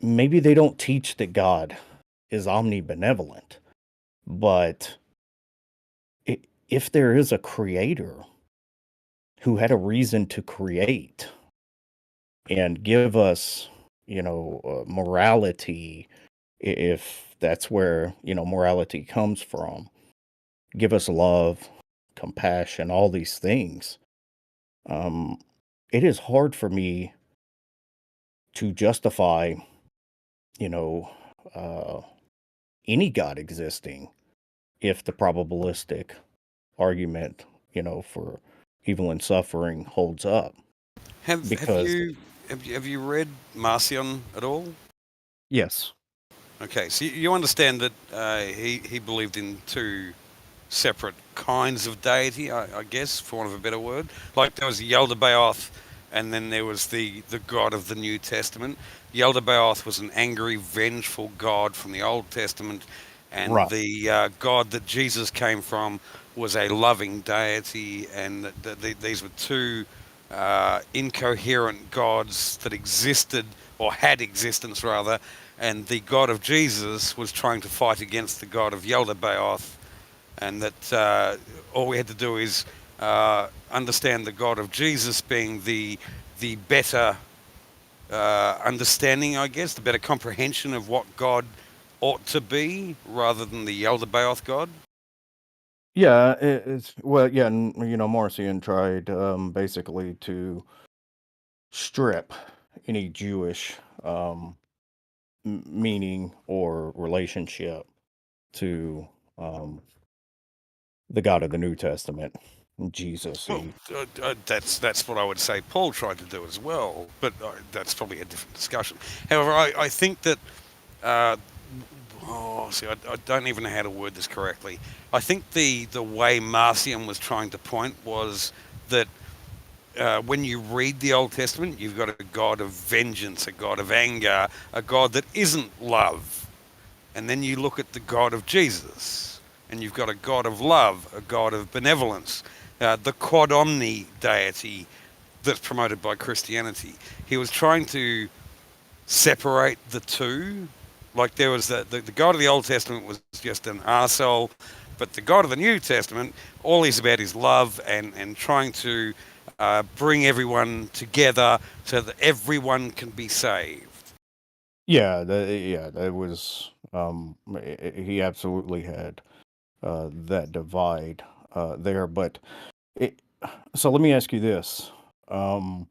maybe they don't teach that God is omnibenevolent, but if there is a creator who had a reason to create and give us, morality, if that's where, morality comes from, give us love, compassion, all these things. Um, it is hard for me to justify, you know, uh, any God existing if the probabilistic argument, for evil and suffering holds up. Have Because, you read Marcion at all? yes, Okay, so you understand that he believed in two separate kinds of deity, I guess, for want of a better word. Like there was Yaldabaoth, and then there was the God of the New Testament. Yaldabaoth was an angry, vengeful God from the Old Testament, and right. the God that Jesus came from was a loving deity, and these were two incoherent gods that existed, or had existence rather, and the God of Jesus was trying to fight against the God of Yaldabaoth, and that all we had to do is understand the God of Jesus being the better understanding, I guess, the better comprehension of what God ought to be, rather than the Yaldabaoth God. Yeah, it's well, yeah, and Marcion tried basically to strip any Jewish meaning or relationship to um, the God of the New Testament, Jesus. Well, that's what I would say Paul tried to do as well, but that's probably a different discussion. However, I think that uh, see, I don't even know how to word this correctly. I think the way Marcion was trying to point was that when you read the Old Testament, you've got a God of vengeance, a God of anger, a God that isn't love. And then you look at the God of Jesus, and you've got a God of love, a God of benevolence, the quad omni deity that's promoted by Christianity. He was trying to separate the two. Like there was the God of the Old Testament was just an arsehole, but the God of the New Testament, all he's about is love and trying to bring everyone together so that everyone can be saved. Yeah, that was he absolutely had that divide there. But it, so let me ask you this: um,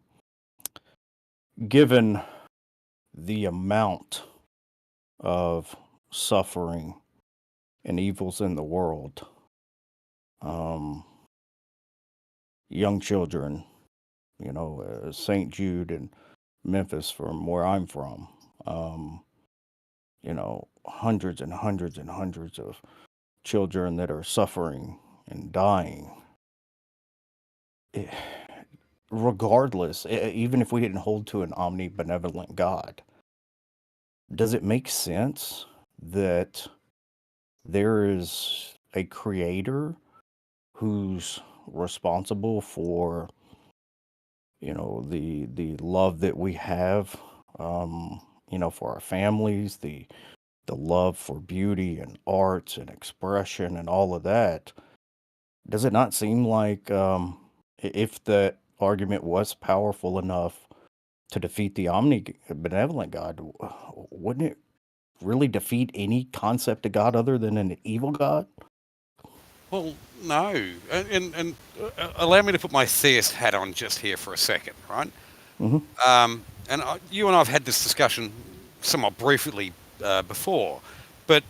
given the amount of suffering and evils in the world, um, young children, St. Jude and Memphis, from where I'm from, hundreds and hundreds and hundreds of children that are suffering and dying. Eh, Regardless, even if we didn't hold to an omnibenevolent God, does it make sense that there is a creator who's responsible for, the love that we have, for our families, the love for beauty and arts and expression and all of that? Does it not seem like, if the argument was powerful enough to defeat the omnibenevolent God, wouldn't it really defeat any concept of God other than an evil God? Well, no, and allow me to put my theist hat on just here for a second, right? Hmm. You and I have had this discussion somewhat briefly before, but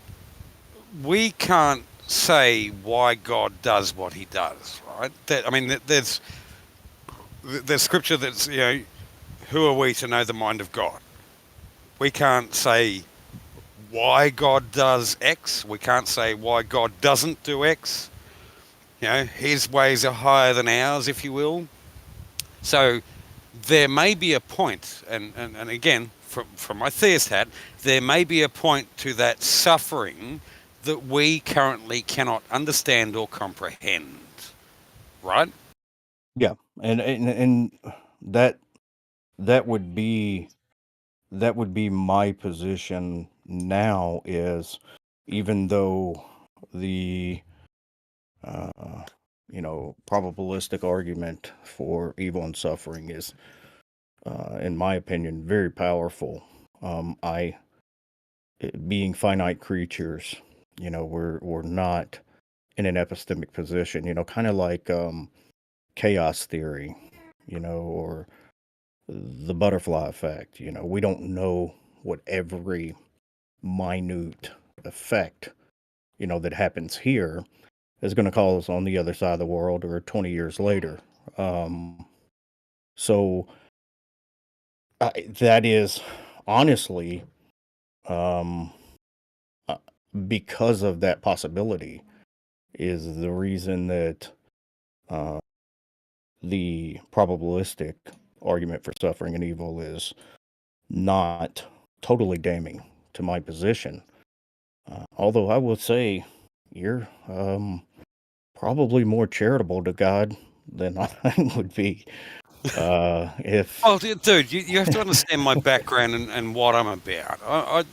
we can't say why God does what He does, right? I mean, there's scripture that's who are we to know the mind of God? We can't say why God does X. We can't say why God doesn't do X. His ways are higher than ours, if you will. So there may be a point, and again, from my theist hat, there may be a point to that suffering that we currently cannot understand or comprehend, right? Yeah, and that that would be that would be my position now. Is even though the uh, probabilistic argument for evil and suffering is, in my opinion, very powerful. I Being finite creatures, we're not in an epistemic position. Kind of like chaos theory, or the butterfly effect. We don't know what every minute effect, that happens here is going to cause on the other side of the world or 20 years later. Um, so that is honestly, um, uh, because of that possibility, is the reason that uh, the probabilistic argument for suffering and evil is not totally damning to my position. Although I would say you're probably more charitable to God than I would be. If Oh, dude, you have to understand my background and what I'm about.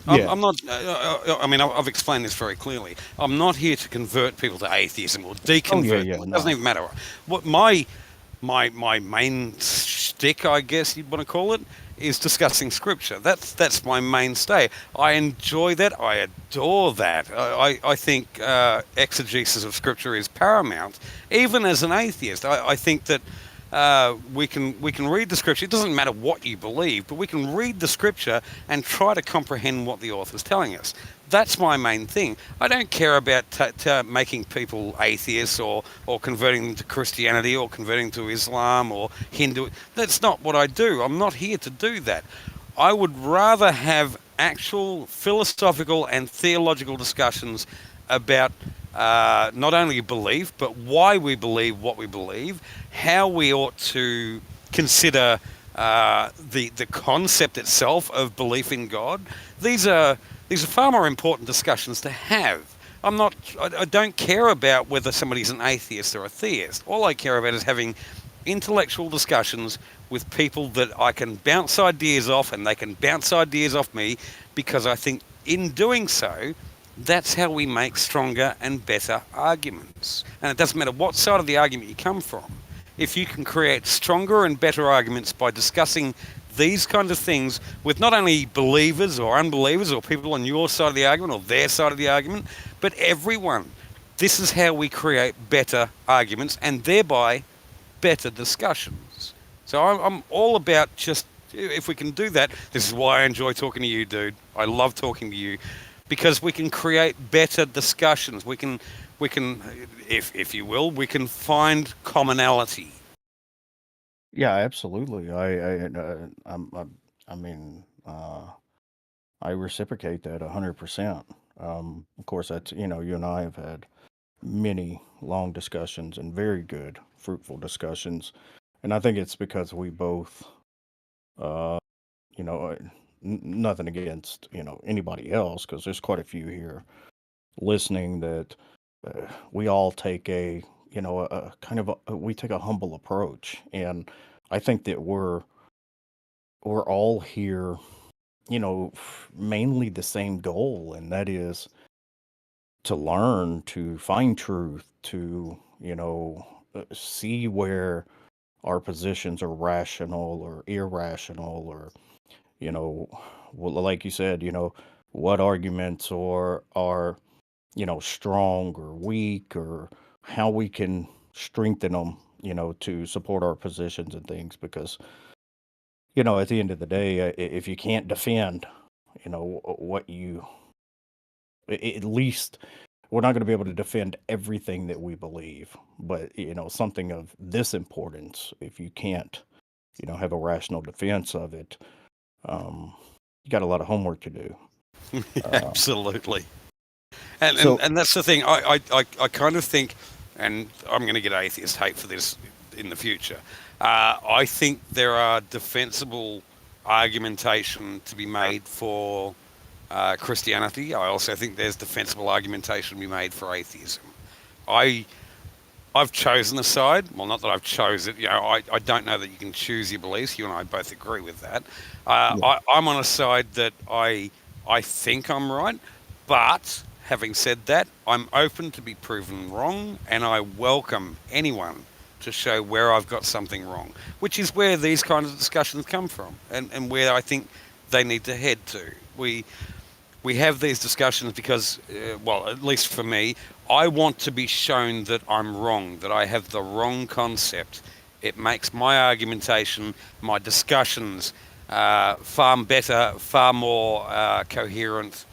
Yeah. I'm not. I mean, I've explained this very clearly. I'm not here to convert people to atheism or Oh yeah, deconvert yeah, them. It doesn't no. even matter. What my main shtick, I guess you'd want to call it, is discussing scripture. That's my mainstay. I enjoy that. I adore that. I think exegesis of scripture is paramount. Even as an atheist, I think that we can read the scripture. It doesn't matter what you believe, but we can read the scripture and try to comprehend what the author's telling us. That's my main thing. I don't care about making people atheists or converting them to Christianity or converting to Islam or Hindu. That's not what I do. I'm not here to do that. I would rather have actual philosophical and theological discussions about not only belief, but why we believe what we believe, how we ought to consider the concept itself of belief in God. These are far more important discussions to have. I don't care about whether somebody's an atheist or a theist. All I care about is having intellectual discussions with people that I can bounce ideas off and they can bounce ideas off me, because I think in doing so, that's how we make stronger and better arguments. And it doesn't matter what side of the argument you come from. If you can create stronger and better arguments by discussing these kind of things with not only believers or unbelievers or people on your side of the argument or their side of the argument, but everyone, this is how we create better arguments and thereby better discussions. So I'm all about just, if we can do that, this is why I enjoy talking to you, dude. I love talking to you because we can create better discussions. We can, if you will, we can find commonality. Yeah, absolutely. I mean, I reciprocate that 100%. Of course, that's, you and I have had many long discussions and very good, fruitful discussions. And I think it's because we both, uh, you know, uh, nothing against, anybody else, because there's quite a few here listening that we all take a kind of we take a humble approach. And I think that we're all here, mainly the same goal, and that is to learn, to find truth, to, see where our positions are rational or irrational, or, you know, well, like you said, what arguments or are, strong or weak, or how we can strengthen them, to support our positions and things. Because, at the end of the day, if you can't defend, what you, at least we're not going to be able to defend everything that we believe, but something of this importance, if you can't, have a rational defense of it, um, you got a lot of homework to do. Uh, Absolutely. And, and so and that's the thing. I kind of think, and I'm going to get atheist hate for this in the future. I think there are defensible argumentation to be made for Christianity. I also think there's defensible argumentation to be made for atheism. I I've chosen a side. Well, not that I've chosen it. I don't know that you can choose your beliefs. You and I both agree with that. Yeah. I'm on a side that I think I'm right, but having said that, I'm open to be proven wrong, and I welcome anyone to show where I've got something wrong, which is where these kinds of discussions come from, and where I think they need to head to. We have these discussions because, well, at least for me, I want to be shown that I'm wrong, that I have the wrong concept. It makes my argumentation, my discussions, far better, far more coherent,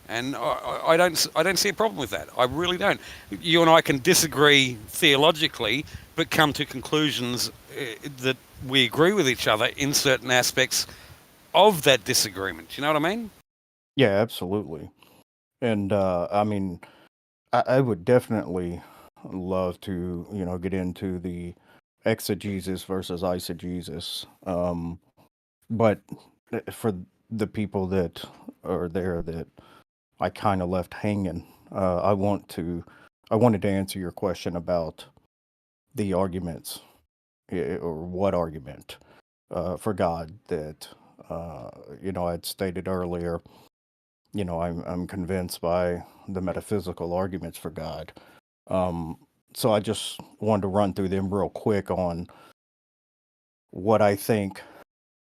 and I don't see a problem with that. I really don't. You and I can disagree theologically, but come to conclusions that we agree with each other in certain aspects of that disagreement. You know what I mean? Yeah, absolutely. And I mean, I would definitely love to, get into the exegesis versus eisegesis. But for the people that are there that I kind of left hanging, I wanted to answer your question about the arguments, or what argument for God that, I'd stated earlier. I'm convinced by the metaphysical arguments for God. Um, so I just wanted to run through them real quick on what I think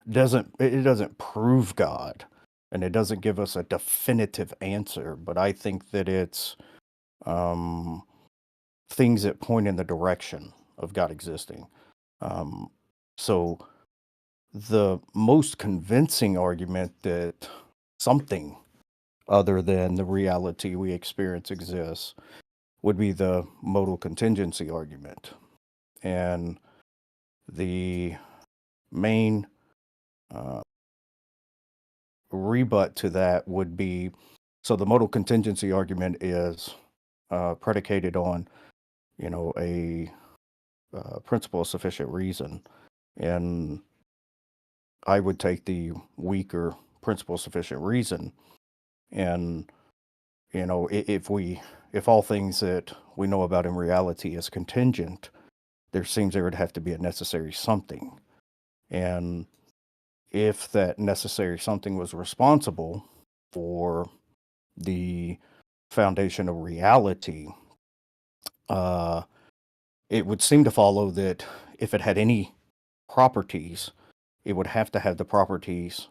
it doesn't prove God, and it doesn't give us a definitive answer, but I think that it's um, things that point in the direction of God existing. Um, so the most convincing argument that something other than the reality we experience exists would be the modal contingency argument. And the main uh, rebut to that would be, so the modal contingency argument is predicated on, a principle of sufficient reason. And I would take the weaker principle of sufficient reason. And, if all things that we know about in reality is contingent, there seems there would have to be a necessary something. And if that necessary something was responsible for the foundation of reality, uh, it would seem to follow that if it had any properties, it would have to have the properties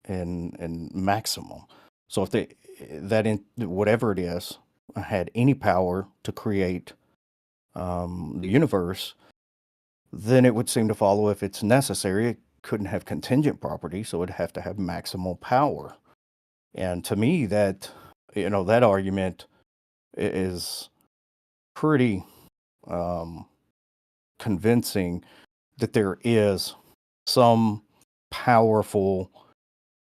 in maximum. So if whatever it is had any power to create the universe, then it would seem to follow if it's necessary, it couldn't have contingent properties, so it'd have to have maximal power. And to me, that argument is pretty um, convincing that there is some powerful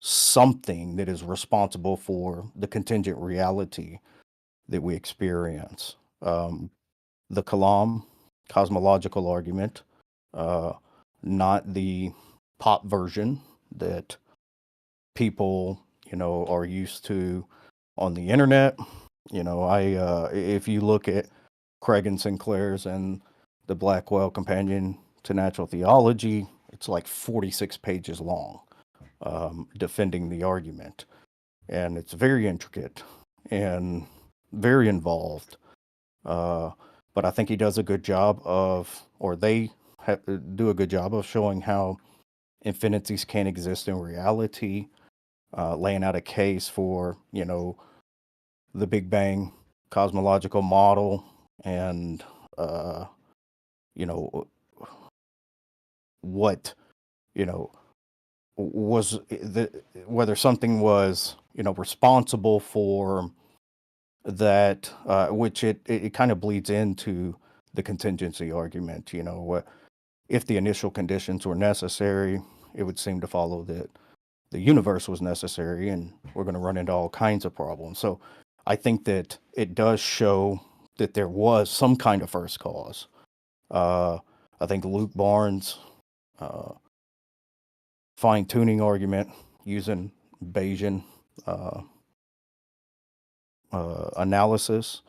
something that is responsible for the contingent reality that we experience. The Kalam cosmological argument, uh, not the pop version that people, are used to on the internet. If you look at Craig and Sinclair's and the Blackwell Companion to Natural Theology, it's like 46 pages long, defending the argument. And it's very intricate and very involved. Uh, but I think he does a good job or they do a good job of showing how infinities can exist in reality, laying out a case for, the Big Bang cosmological model and, uh, you know, what, you know, was whether something was, responsible for that, which it kind of bleeds into the contingency argument. If the initial conditions were necessary, it would seem to follow that the universe was necessary, and we're going to run into all kinds of problems. So I think that it does show that there was some kind of first cause. Uh, I think Luke Barnes' uh, fine tuning argument using Bayesian uh, analysis,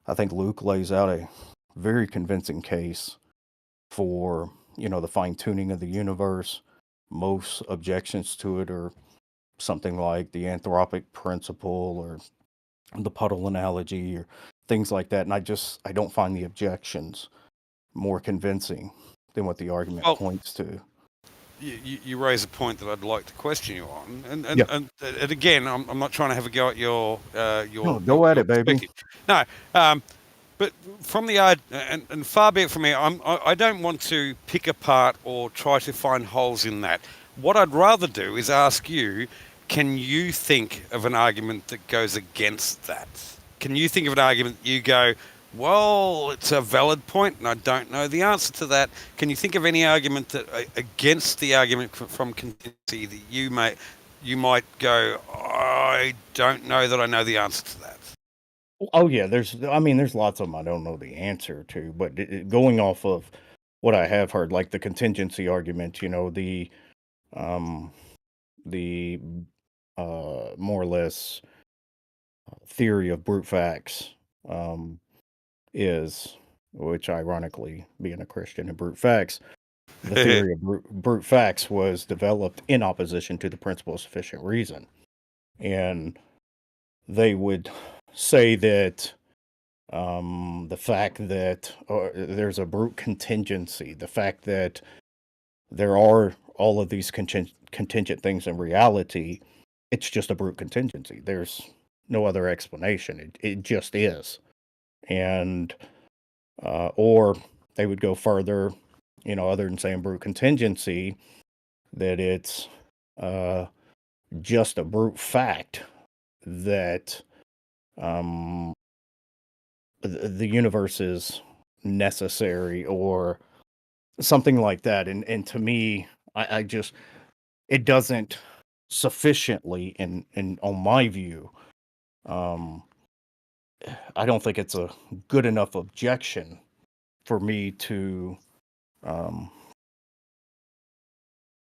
I think Luke lays out a very convincing case for, the fine tuning of the universe. Most objections to it are something like the anthropic principle or the puddle analogy or things like that. And I don't find the objections more convincing than what the argument Well, points to. you raise a point that I'd like to question you on, Yeah. and again, I'm not trying to have a go at No, go at your it, baby. perspective. No, but from the and far be it from me, I don't want to pick apart or try to find holes in that. What I'd rather do is ask you, can you think of an argument that goes against that? Can you think of an argument that you go, well, it's a valid point, and I don't know the answer to that. Can you think of any argument that against the argument from contingency that you might go, I don't know that I know the answer to that. Oh yeah, there's lots of them I don't know the answer to, but going off of what I have heard, like the contingency argument, um, the more or less theory of brute facts, um, is, which ironically, being a Christian and brute facts, the theory of brute facts was developed in opposition to the principle of sufficient reason, and they would say that the fact that there's a brute contingency, the fact that there are all of these contingent things in reality, it's just a brute contingency. There's no other explanation. It just is. And, or they would go further, other than saying brute contingency, that it's uh, just a brute fact that um, the universe is necessary or something like that. And to me, I just it doesn't sufficiently in on my view. Um, I don't think it's a good enough objection for me um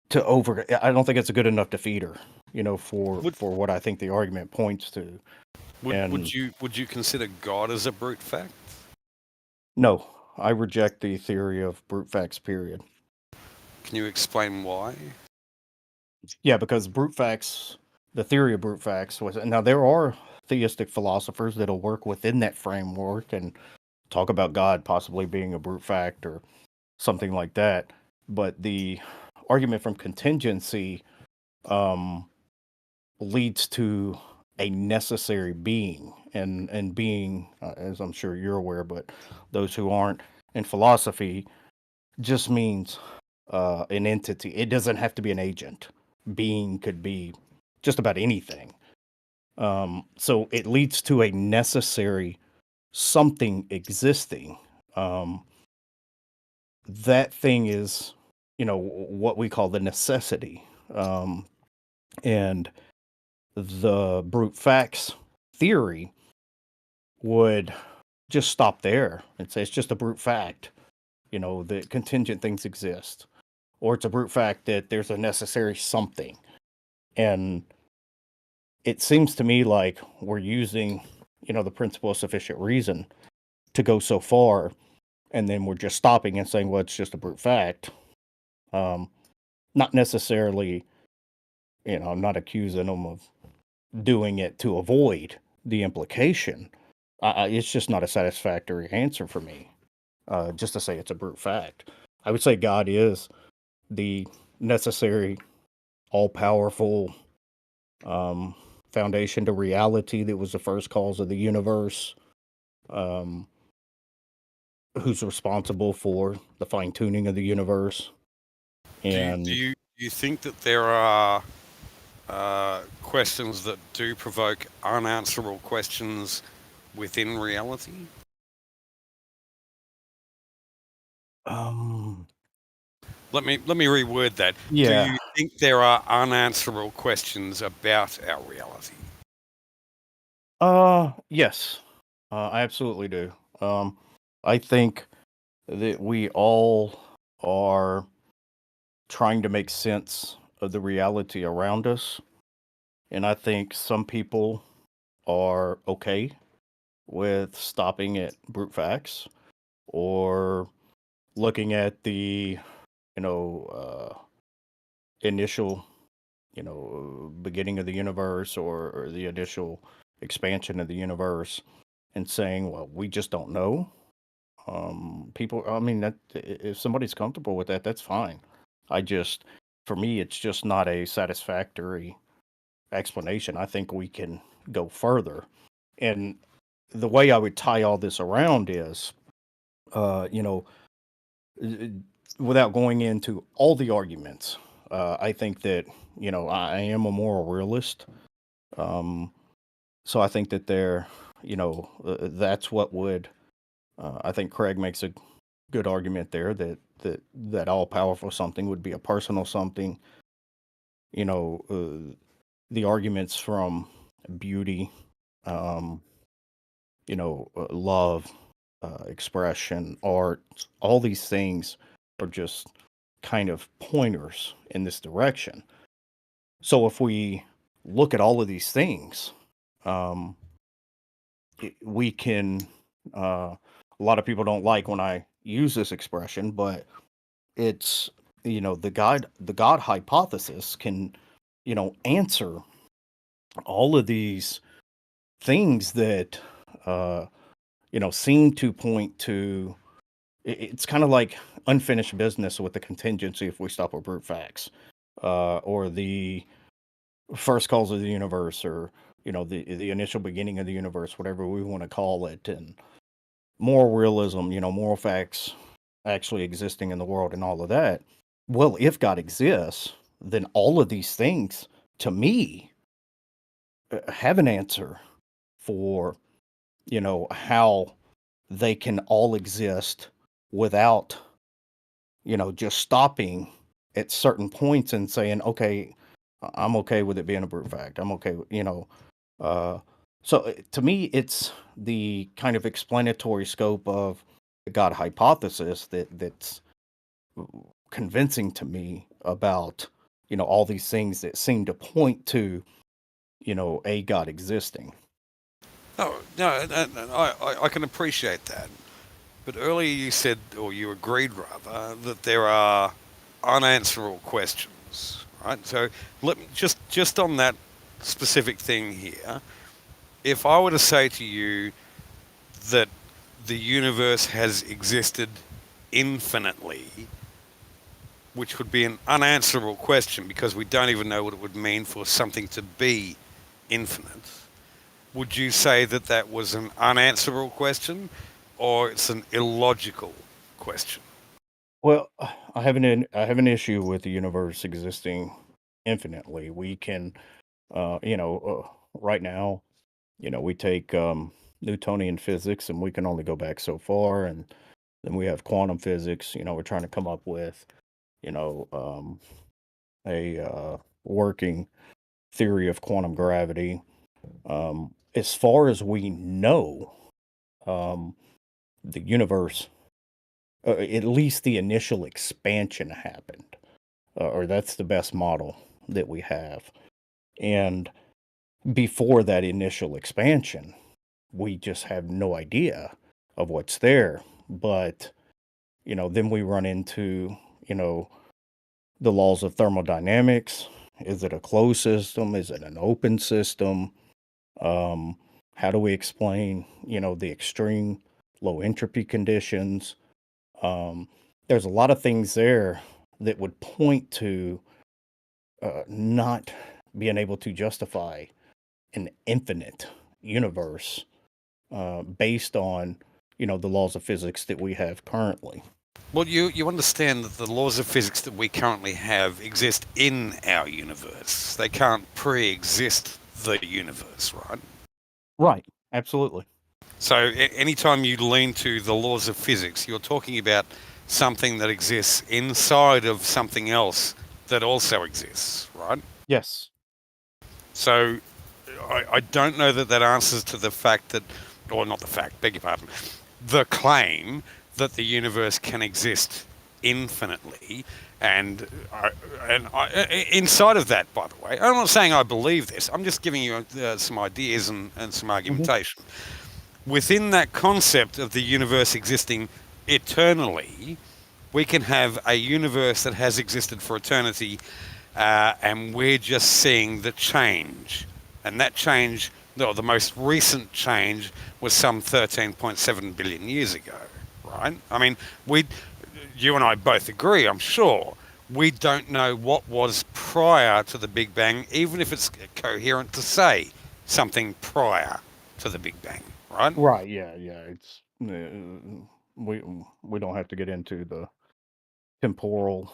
to over. I don't think it's a good enough defeater, Would for what I think the argument points to. And would you consider God as a brute fact? no, I reject the theory of brute facts. Period. Can you explain why? Yeah, because the theory of brute facts was now there are theistic philosophers that'll work within that framework and talk about God possibly being a brute fact or something like that. But the argument from contingency um, leads to a necessary being, and being, as I'm sure you're aware, but those who aren't in philosophy, just means an entity. It doesn't have to be an agent. Being could be just about anything. So it leads to a necessary something existing. Um, that thing is, what we call the necessity. And the brute facts theory would just stop there and say it's just a brute fact, that contingent things exist, or it's a brute fact that there's a necessary something. And it seems to me like we're using, the principle of sufficient reason to go so far, and then we're just stopping and saying, well, it's just a brute fact. Um, Not necessarily, I'm not accusing them of doing it to avoid the implication. It's just not a satisfactory answer for me, just to say it's a brute fact. I would say God is the necessary, all powerful um, foundation to reality that was the first cause of the universe, um, who's responsible for the fine tuning of the universe. And Do you think that there are questions that do provoke unanswerable questions within reality? um, Let me reword that. Do yeah, you think there are unanswerable questions about our reality? yes, I absolutely do. Um, I think that we all are trying to make sense of the reality around us. And I think some people are okay with stopping at brute facts. or looking at the, you know, initial, beginning of the universe, or the initial expansion of the universe, and saying, well, we just don't know. People, I mean, that if somebody's comfortable with that, that's fine. I just, for me, it's just not a satisfactory explanation. I think we can go further. And the way I would tie all this around is, uh, you know, uh, without going into all the arguments, I think that, I am a moral realist. Um, so I think that that's what would, I think Craig makes a good argument there, that all powerful something would be a personal something. The arguments from beauty, um, love, expression, art, all these things are just kind of pointers in this direction. So if we look at all of these things, um, we can. A lot of people don't like when I use this expression, but it's, the God hypothesis can, answer all of these things that, uh, seem to point to. It's kind of like unfinished business with the contingency if we stop with brute facts, or the first cause of the universe, or the initial beginning of the universe, whatever we want to call it, and moral realism, moral facts actually existing in the world, and all of that. Well, if God exists, then all of these things, to me, have an answer for, how they can all exist without, just stopping at certain points and saying, okay, I'm okay with it being a brute fact. I'm okay with, uh, to me, it's the kind of explanatory scope of the God hypothesis that's convincing to me about, all these things that seem to point to, a God existing. Oh, no, I can appreciate that. But earlier you said, or you agreed rather, that there are unanswerable questions, right? So let me just on that specific thing here. If I were to say to you that the universe has existed infinitely, which would be an unanswerable question because we don't even know what it would mean for something to be infinite, would you say that that was an unanswerable question or it's an illogical question? Well, I have an issue with the universe existing infinitely. We can, right now, we take Newtonian physics, and we can only go back so far, and then we have quantum physics. We're trying to come up with, you know, um, a working theory of quantum gravity. As far as we know, um, the universe, at least the initial expansion happened, or that's the best model that we have. And before that initial expansion, we just have no idea of what's there. But, then we run into, you know, the laws of thermodynamics. Is it a closed system? Is it an open system? Um, how do we explain, the extreme low entropy conditions? There's a lot of things there that would point to not being able to justify an infinite universe based on, the laws of physics that we have currently. Well, you understand that the laws of physics that we currently have exist in our universe. They can't pre-exist the universe, right? Right. Absolutely. So anytime you lean to the laws of physics, you're talking about something that exists inside of something else that also exists, right? Yes. So I don't know that that answers to the fact that, or not the fact, beg your pardon, the claim that the universe can exist infinitely. And inside of that, by the way, I'm not saying I believe this. I'm just giving you some ideas and some Hmm. argumentation. Within that concept of the universe existing eternally, we can have a universe that has existed for eternity, and we're just seeing the change. And that change, no, the most recent change, was some 13.7 billion years ago, right? I mean, you and I both agree, I'm sure, we don't know what was prior to the Big Bang, even if it's coherent to say something prior to the Big Bang, right? Right, yeah, yeah, it's, we we don't have to get into the temporal,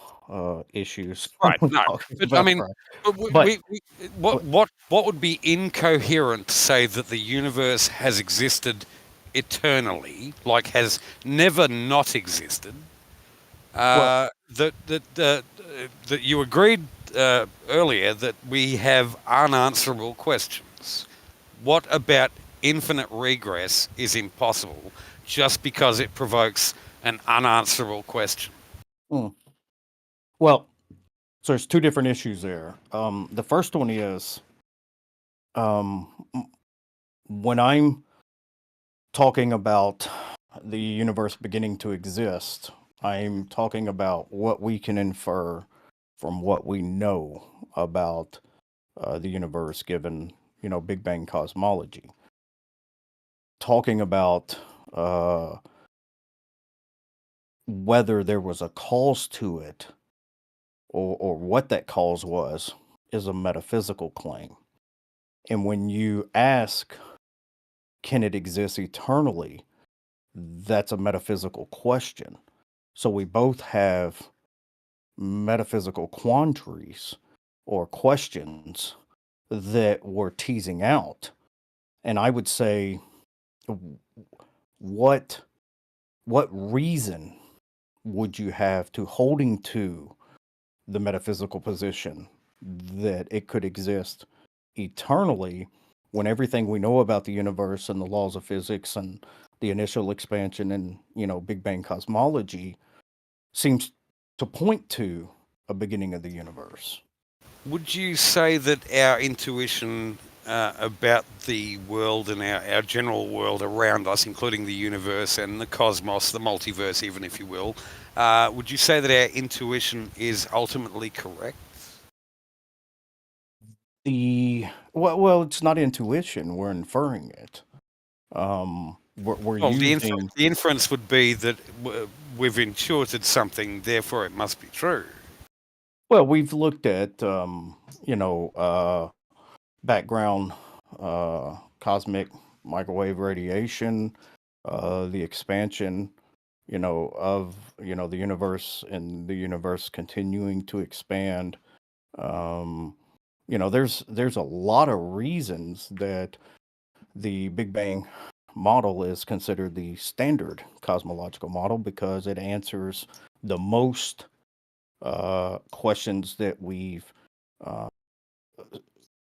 issues when Right. we're No, talking but I about mean, Christ. but But what but what would be incoherent to say that the universe has existed eternally, like has never not existed? well That you agreed earlier that we have unanswerable questions. What about infinite regress is impossible just because it provokes an unanswerable question? mm, well, so there's 2 different issues there. The first one is, m when I'm talking about the universe beginning to exist, I'm talking about what we can infer from what we know about the universe given, Big Bang cosmology. Talking about uh, whether there was a cause to it or what that cause was is a metaphysical claim. And when you ask, can it exist eternally? That's a metaphysical question. So we both have metaphysical quandaries or questions that we're teasing out. And I would say, w- what reason would you have to holding to the metaphysical position that it could exist eternally when everything we know about the universe and the laws of physics and the initial expansion and Big Bang cosmology seems to point to a beginning of the universe? Would you say that our intuition about the world and our general world around us, including the universe and the cosmos, the multiverse, even if you will, would you say that our intuition is ultimately correct? The well, it's not intuition. We're inferring it. We're Well, using the inference would be that we've intuited something, therefore it must be true. well, we've looked at background cosmic microwave radiation, the expansion, of the universe and the universe continuing to expand. Um, there's a lot of reasons that the Big Bang model is considered the standard cosmological model because it answers the most questions uh,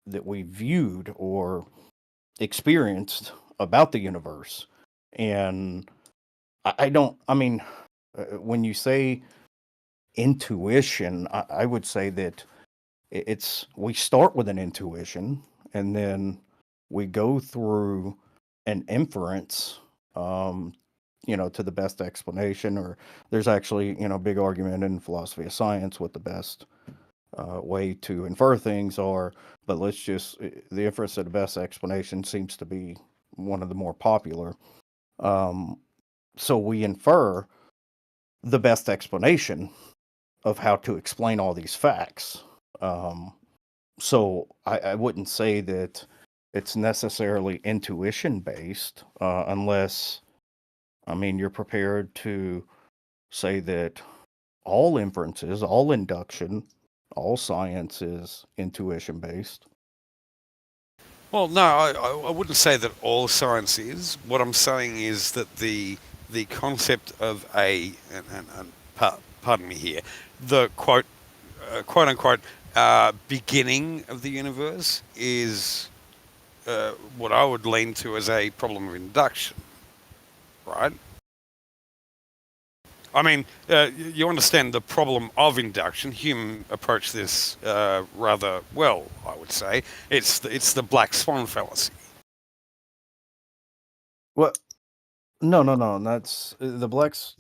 that we viewed or experienced about the universe. And I don't. I mean, when you say intuition, I would say that it's we start with an intuition and then we go through an inference to the best explanation, or there's actually big argument in philosophy of science what the best way to infer things are, but the inference of the best explanation seems to be one of the more popular. um, so we infer the best explanation of how to explain all these facts. um, So I wouldn't say that it's necessarily intuition based, unless, I mean, you're prepared to say that all inferences, all induction, all science is intuition based. Well, no, I wouldn't say that all science is. What I'm saying is that the concept of pardon me here, the quote unquote beginning of the universe is what I would lean to as a problem of induction, right? I mean, you understand the problem of induction. Hume approached this rather well, I would say. It's the black swan fallacy. Well, No. That's the blacks.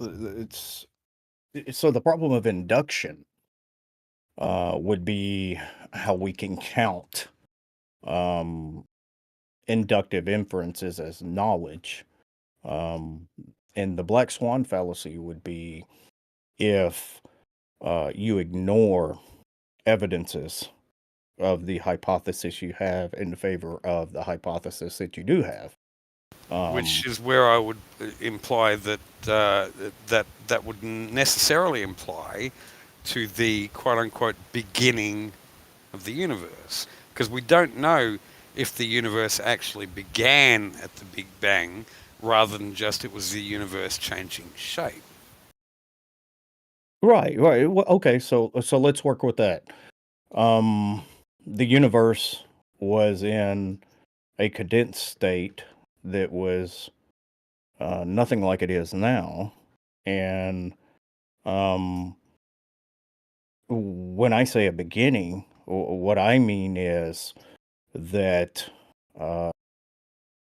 So the problem of induction would be how we can count um, inductive inferences as knowledge. Um, and the black swan fallacy would be if you ignore evidences of the hypothesis you have in favor of the hypothesis that you do have. Which Um, is where I would imply that that would necessarily imply to the quote unquote beginning of the universe, because we don't know if the universe actually began at the Big Bang rather than just it was the universe changing shape. right. Well, okay, so let's work with that. Um, the universe was in a condensed state that was nothing like it is now, and um, when I say a beginning, what I mean is that uh,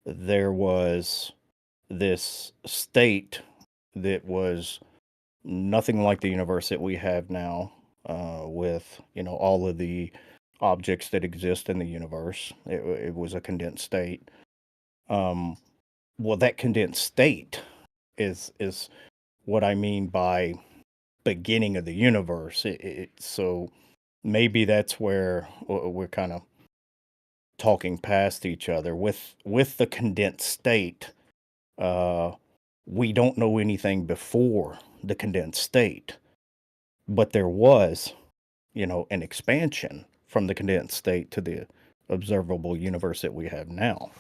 there was this state that was nothing like the universe that we have now, with all of the objects that exist in the universe. It was a condensed state. Um, well, that condensed state is what I mean by beginning of the universe. So maybe that's where we're kind of talking past each other with the condensed state. Uh, we don't know anything before the condensed state, but there was, an expansion from the condensed state to the observable universe that we have now.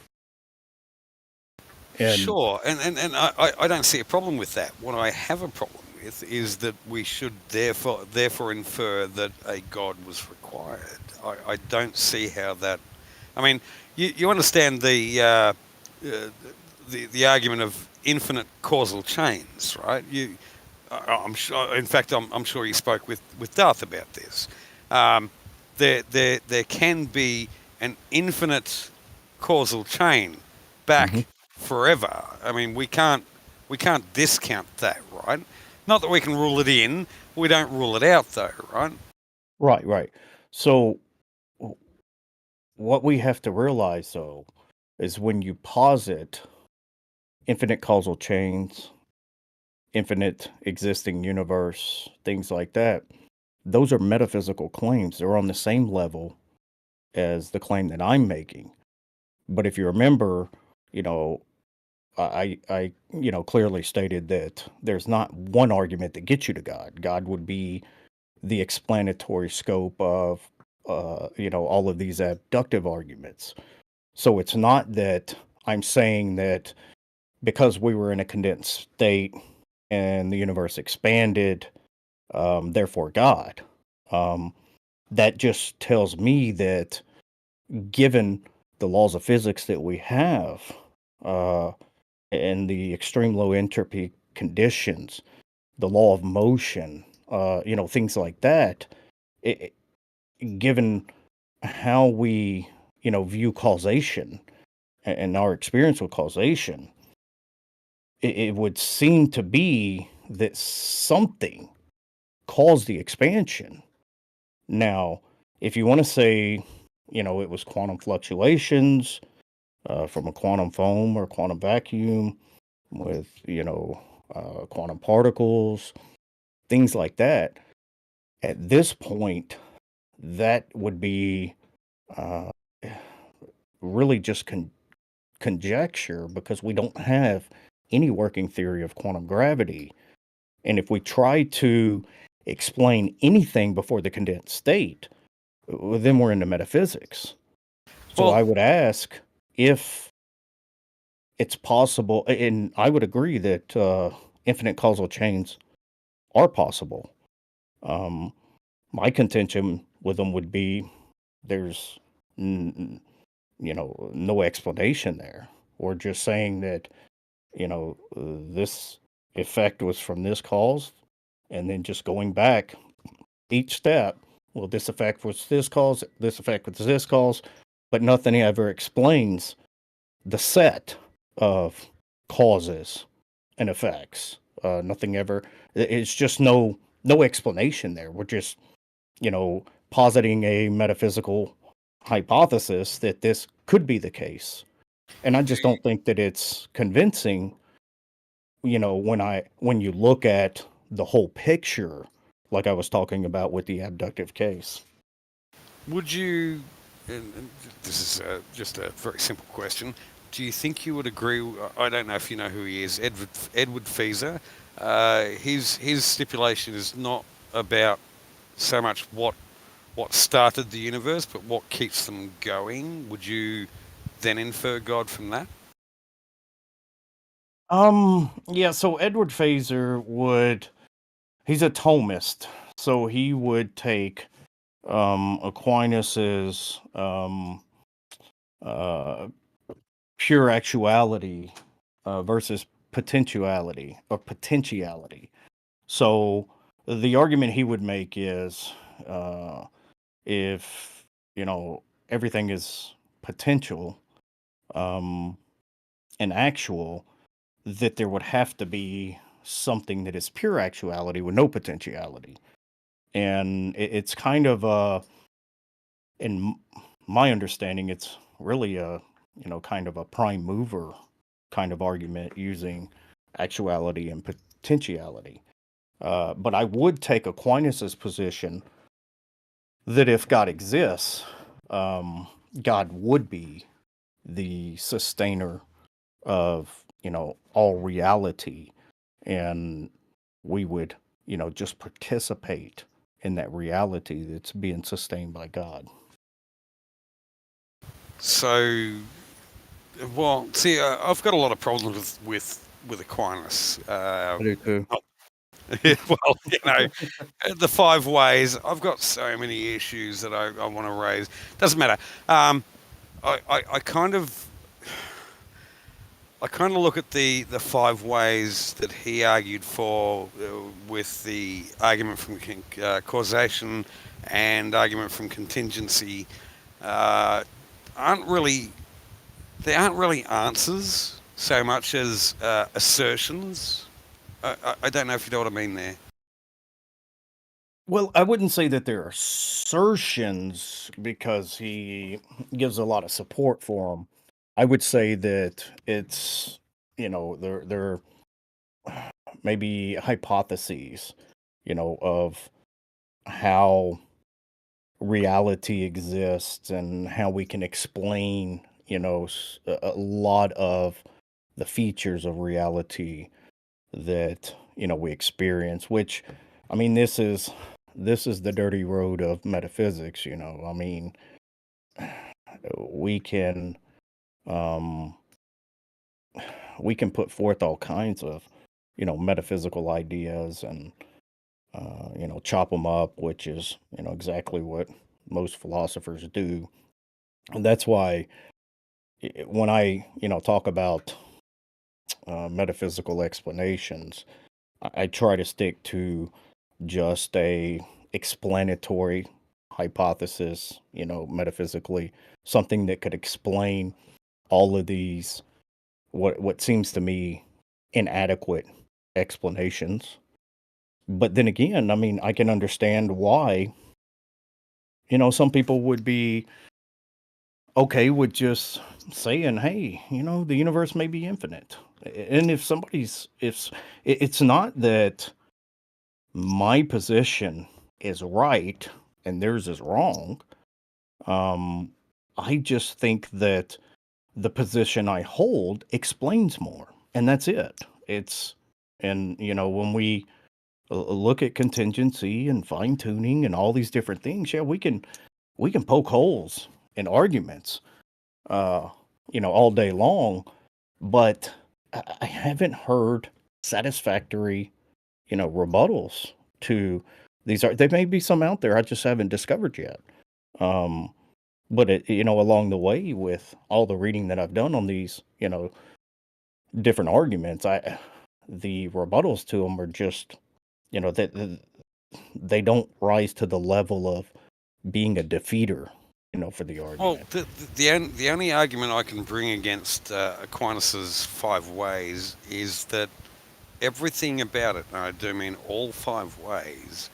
And Sure, and I don't see a problem with that. What I have a problem with is that we should therefore infer that a God was required. I don't see how that. I mean, you understand the argument of infinite causal chains, right? I'm sure. In fact, I'm sure you spoke with Darth about this. Um, there can be an infinite causal chain mhm. back forever. I mean, we can't discount that, right? Not that we can rule it in. We don't rule it out, though, right? Right. So w- what we have to realize though is when you posit infinite causal chains, infinite existing universe, things like that, those are metaphysical claims. They're on the same level as the claim that I'm making. But if you remember, you know, I clearly stated that there's not one argument that gets you to God. God would be the explanatory scope of, all of these abductive arguments. So it's not that I'm saying that because we were in a condensed state and the universe expanded, therefore God. Um, that just tells me that given the laws of physics that we have, uh, and the extreme low entropy conditions, the law of motion, things like that, it, given how we, view causation and our experience with causation, it would seem to be that something caused the expansion. Now, if you want to say, it was quantum fluctuations from a quantum foam or quantum vacuum with, quantum particles, things like that, at this point, that would be uh, really just conjecture because we don't have any working theory of quantum gravity. And if we try to explain anything before the condensed state, then we're into metaphysics. So Well, I would ask if it's possible, and I would agree that infinite causal chains are possible. Um, my contention with them would be there's, no explanation there. Or just saying that, this effect was from this cause, and then just going back each step. Well, this effect was this cause, this effect was this cause, but nothing ever explains the set of causes and effects. Nothing ever. It's just no explanation there. We're just, you know, positing a metaphysical hypothesis that this could be the case. And I just don't think that it's convincing, when you look at the whole picture, like I was talking about with the abductive case. Would you, and this is just a very simple question, do you think you would agree? I don't know if you know who he is, Edward Feser. His stipulation is not about so much what started the universe, but what keeps them going. Would you then infer God from that? Yeah, so Edward Feser he's a Thomist, so he would take Aquinas's uh pure actuality versus potentiality. So the argument he would make is, if everything is potential um, and actual, that there would have to be something that is pure actuality with no potentiality, and it's kind of in my understanding, it's really a kind of a prime mover kind of argument using actuality and potentiality. But I would take Aquinas's position that if God exists, um, God would be the sustainer of all reality, and we would just participate in that reality that's being sustained by God. So, well, see, I've got a lot of problems with Aquinas. I do too. Well, the five ways. I've got so many issues that I want to raise. Doesn't matter. I kind of look at the five ways that he argued for, with the argument from causation and argument from contingency. Uh, aren't really They aren't really answers so much as assertions. I don't know if you know what I mean there. Well, I wouldn't say that they're assertions because he gives a lot of support for them. I would say that it's, they're maybe hypotheses, of how reality exists and how we can explain, a lot of the features of reality that we experience. Which, I mean, this is the dirty road of metaphysics. I mean, we can um we can put forth all kinds of metaphysical ideas and chop them up, which is exactly what most philosophers do. And that's why when I talk about metaphysical explanations, I try to stick to just a explanatory hypothesis, metaphysically, something that could explain all of these what seems to me inadequate explanations. But then again, I mean, I can understand why, some people would be okay with just saying, "Hey, the universe may be infinite." And if it's not that my position is right and theirs is wrong. Um, I just think that the position I hold explains more, and that's it. And when we look at contingency and fine tuning and all these different things, yeah, we can poke holes in arguments, uh, all day long, but I haven't heard satisfactory, rebuttals to these. Are there may be some out there I just haven't discovered yet. Um, but along the way with all the reading that I've done on these, different arguments, the rebuttals to them are just, that they don't rise to the level of being a defeater, for the Well, argument. the only argument I can bring against Aquinas's five ways is that everything about it, and I do mean all 5 ways,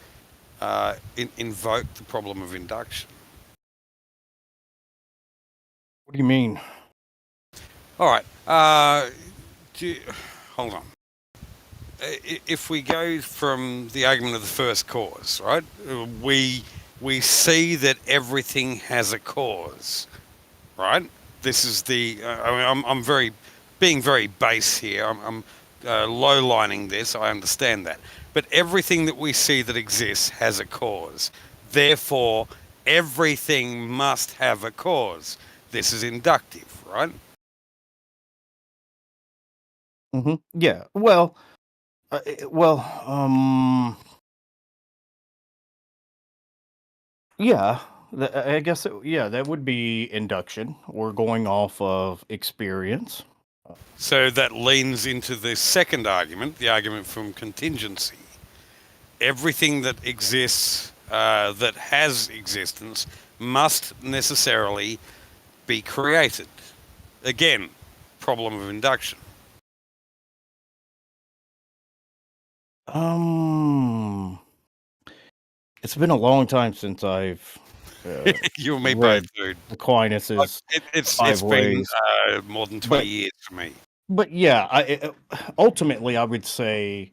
invoke the problem of induction. What do you mean? All right. Hold on. If we go from the argument of the first cause, right? We see that everything has a cause, right? This is the. I mean, I'm very being very base here. I'm low lining this. I understand that, but everything that we see that exists has a cause. Therefore, everything must have a cause. This is inductive, right? Yeah. Well, well, yeah. I guess, yeah, that would be induction. We're going off of experience. So that leans into the second argument, the argument from contingency. Everything that exists, that has existence, must necessarily be created. Again, problem of induction. Um, it's been a long time since I've You and me both, read dude. Aquinas's It's Five been Ways, more than 20 but years for me. yeah, ultimately I would say,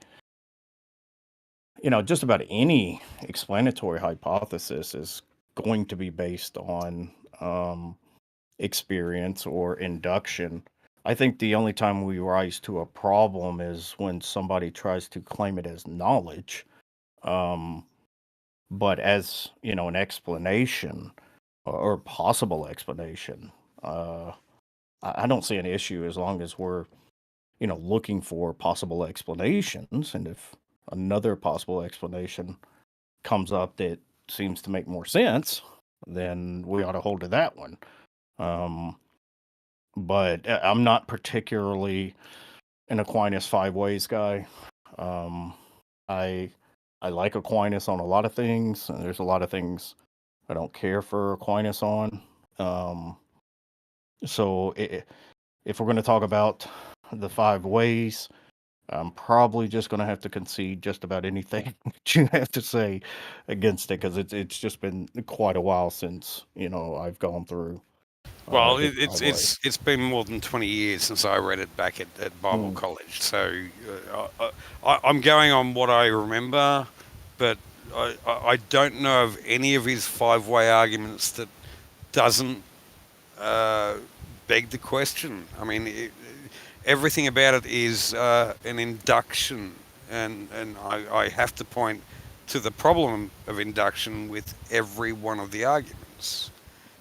just about any explanatory hypothesis is going to be based on experience or induction. I think the only time we rise to a problem is when somebody tries to claim it as knowledge. Um, but as, an explanation or possible explanation, uh, I don't see an issue as long as we're, looking for possible explanations. And if another possible explanation comes up that seems to make more sense, then we ought to hold to that one. Um, but I'm not particularly an Aquinas Five Ways guy. Um, I I like Aquinas on a lot of things, and there's a lot of things I don't care for Aquinas on. Um, so if we're going to talk about the five ways, I'm probably just going to have to concede just about anything that you have to say against it because it's just been quite a while since I've gone through Well, the five ways. it's been more than 20 years since I read it back at Bible Mm. college. So I'm going on what I remember, but I don't know of any of his 5 way arguments that doesn't uh, beg the question. I mean, everything about it is an induction, and I have to point to the problem of induction with every one of the arguments.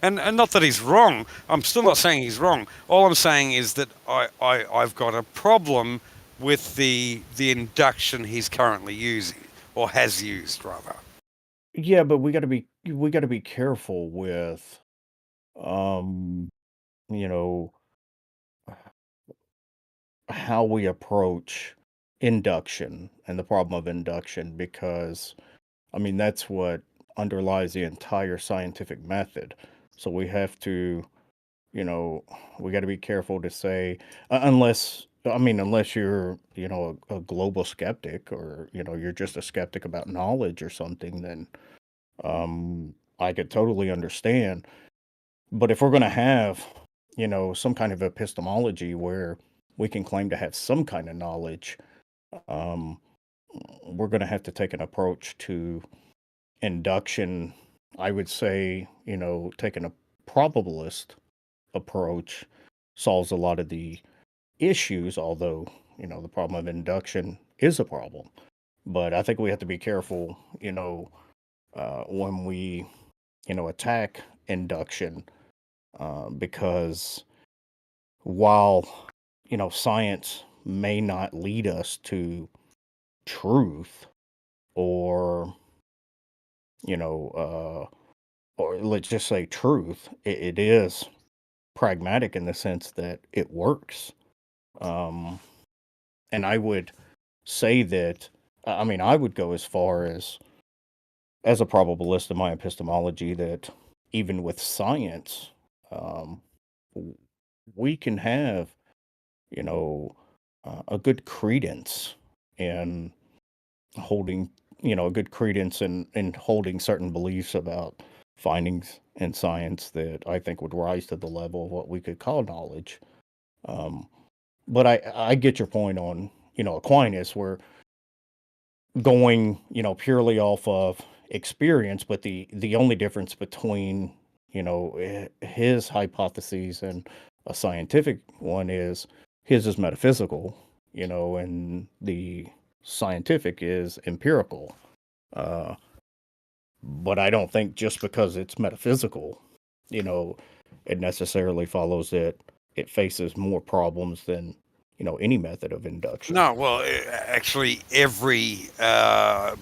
And not that he's wrong. I'm still not Well, saying he's wrong. All I'm saying is that I've got a problem with the induction he's currently using, or has used, rather. yeah, but we got to be careful with um you know how we approach induction and the problem of induction because I mean that's what underlies the entire scientific method. So we have to, you know, we got to be careful to say unless you're, a global skeptic or, you're just a skeptic about knowledge or something, then I could totally understand. But if we're going to have, some kind of epistemology where we can claim to have some kind of knowledge, um, we're going to have to take an approach to induction. I would say, taking a probabilist approach solves a lot of the issues, although, the problem of induction is a problem. But I think we have to be careful, when we, attack induction, because while, science may not lead us to truth or, you know, or let's just say truth, it is pragmatic in the sense that it works. Um, and I would say that, I mean, I would go as far as a probabilist in my epistemology that even with science, um, w- we can have, you know, a good credence in holding, a good credence in holding certain beliefs about findings in science that I think would rise to the level of what we could call knowledge. Um, but I get your point on, Aquinas, where going, purely off of experience, but the only difference between, his hypotheses and a scientific one is his is metaphysical, and the scientific is empirical. Uh, but I don't think just because it's metaphysical, you know, it necessarily follows that it faces more problems than, any method of induction. No, well, actually, every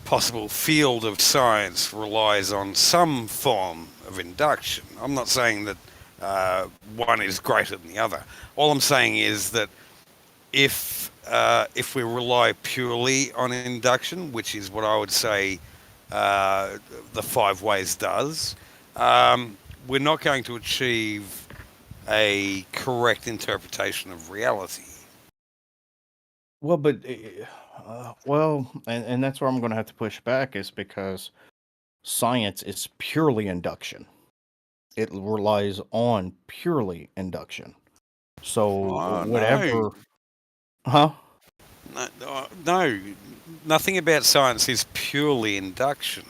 possible field of science relies on some form of induction. I'm not saying that one is greater than the other. All I'm saying is that if we rely purely on induction, which is what I would say the 5 ways does, we're not going to achieve a correct interpretation of reality. Well, but and that's where I'm going to have to push back, is because science is purely induction. It relies on purely induction. So Oh, no. whatever, huh? No, nothing about science is purely induction.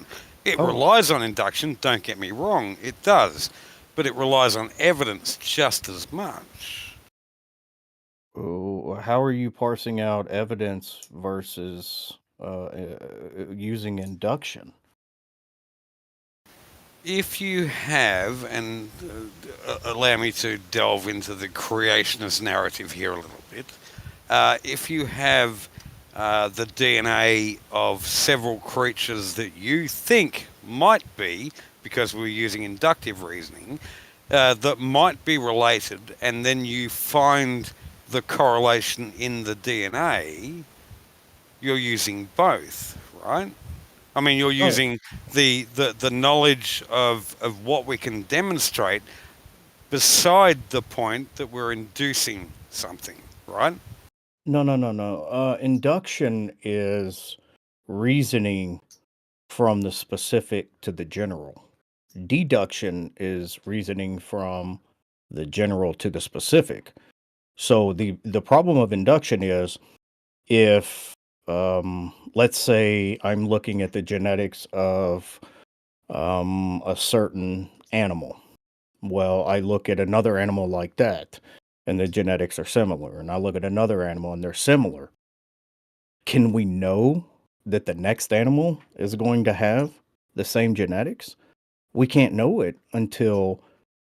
It Oh, relies on induction, don't get me wrong, it does, but it relies on evidence just as much. oh, how are you parsing out evidence versus using induction? If you have, and allow me to delve into the creationist narrative here a little bit, if you have the DNA of several creatures that you think might be, because we're using inductive reasoning, that might be related, and then you find the correlation in the DNA, you're using both, right? I mean, you're Oh, using the knowledge of what we can demonstrate beside the point that we're inducing something, right? no, no, no, no. Induction is reasoning from the specific to the general. Deduction is reasoning from the general to the specific. So the problem of induction is, if let's say I'm looking at the genetics of a certain animal. Well, I look at another animal like that, and the genetics are similar, and I look at another animal and they're similar. Can we know that the next animal is going to have the same genetics? We can't know it until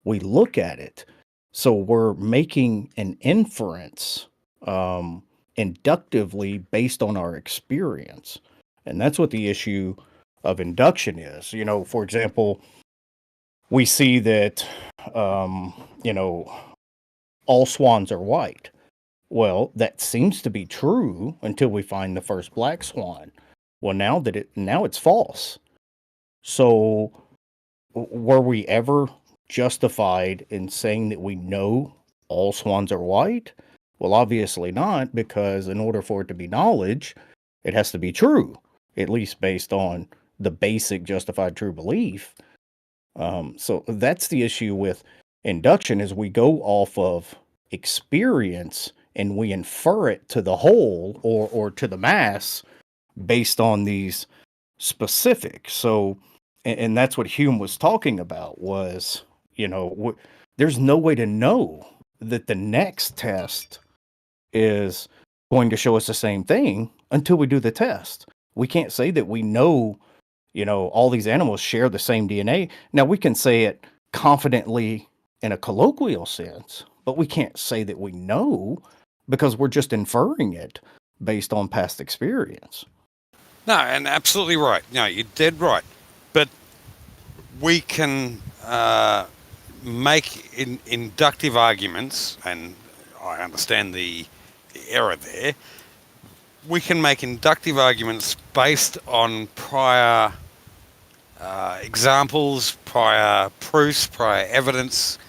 we look at it. So we're making an inference um, inductively based on our experience. And that's what the issue of induction is. For example, we see that, um, you know, all swans are white. Well, that seems to be true until we find the first black swan. Well, now it's false. So were we ever justified in saying that we know all swans are white? Well, obviously not, because in order for it to be knowledge, it has to be true, at least based on the basic justified true belief. So that's the issue with induction, is we go off of experience and we infer it to the whole, or to the mass, based on these specifics. So, and that's what Hume was talking about, was, there's no way to know that the next test is going to show us the same thing until we do the test. We can't say that we know, all these animals share the same DNA. Now, we can say it confidently in a colloquial sense, but we can't say that we know, because we're just inferring it based on past experience. No, and absolutely right. No, you're dead right. But we can make inductive arguments, and I understand the error there. We can make inductive arguments based on prior examples, prior proofs, prior evidence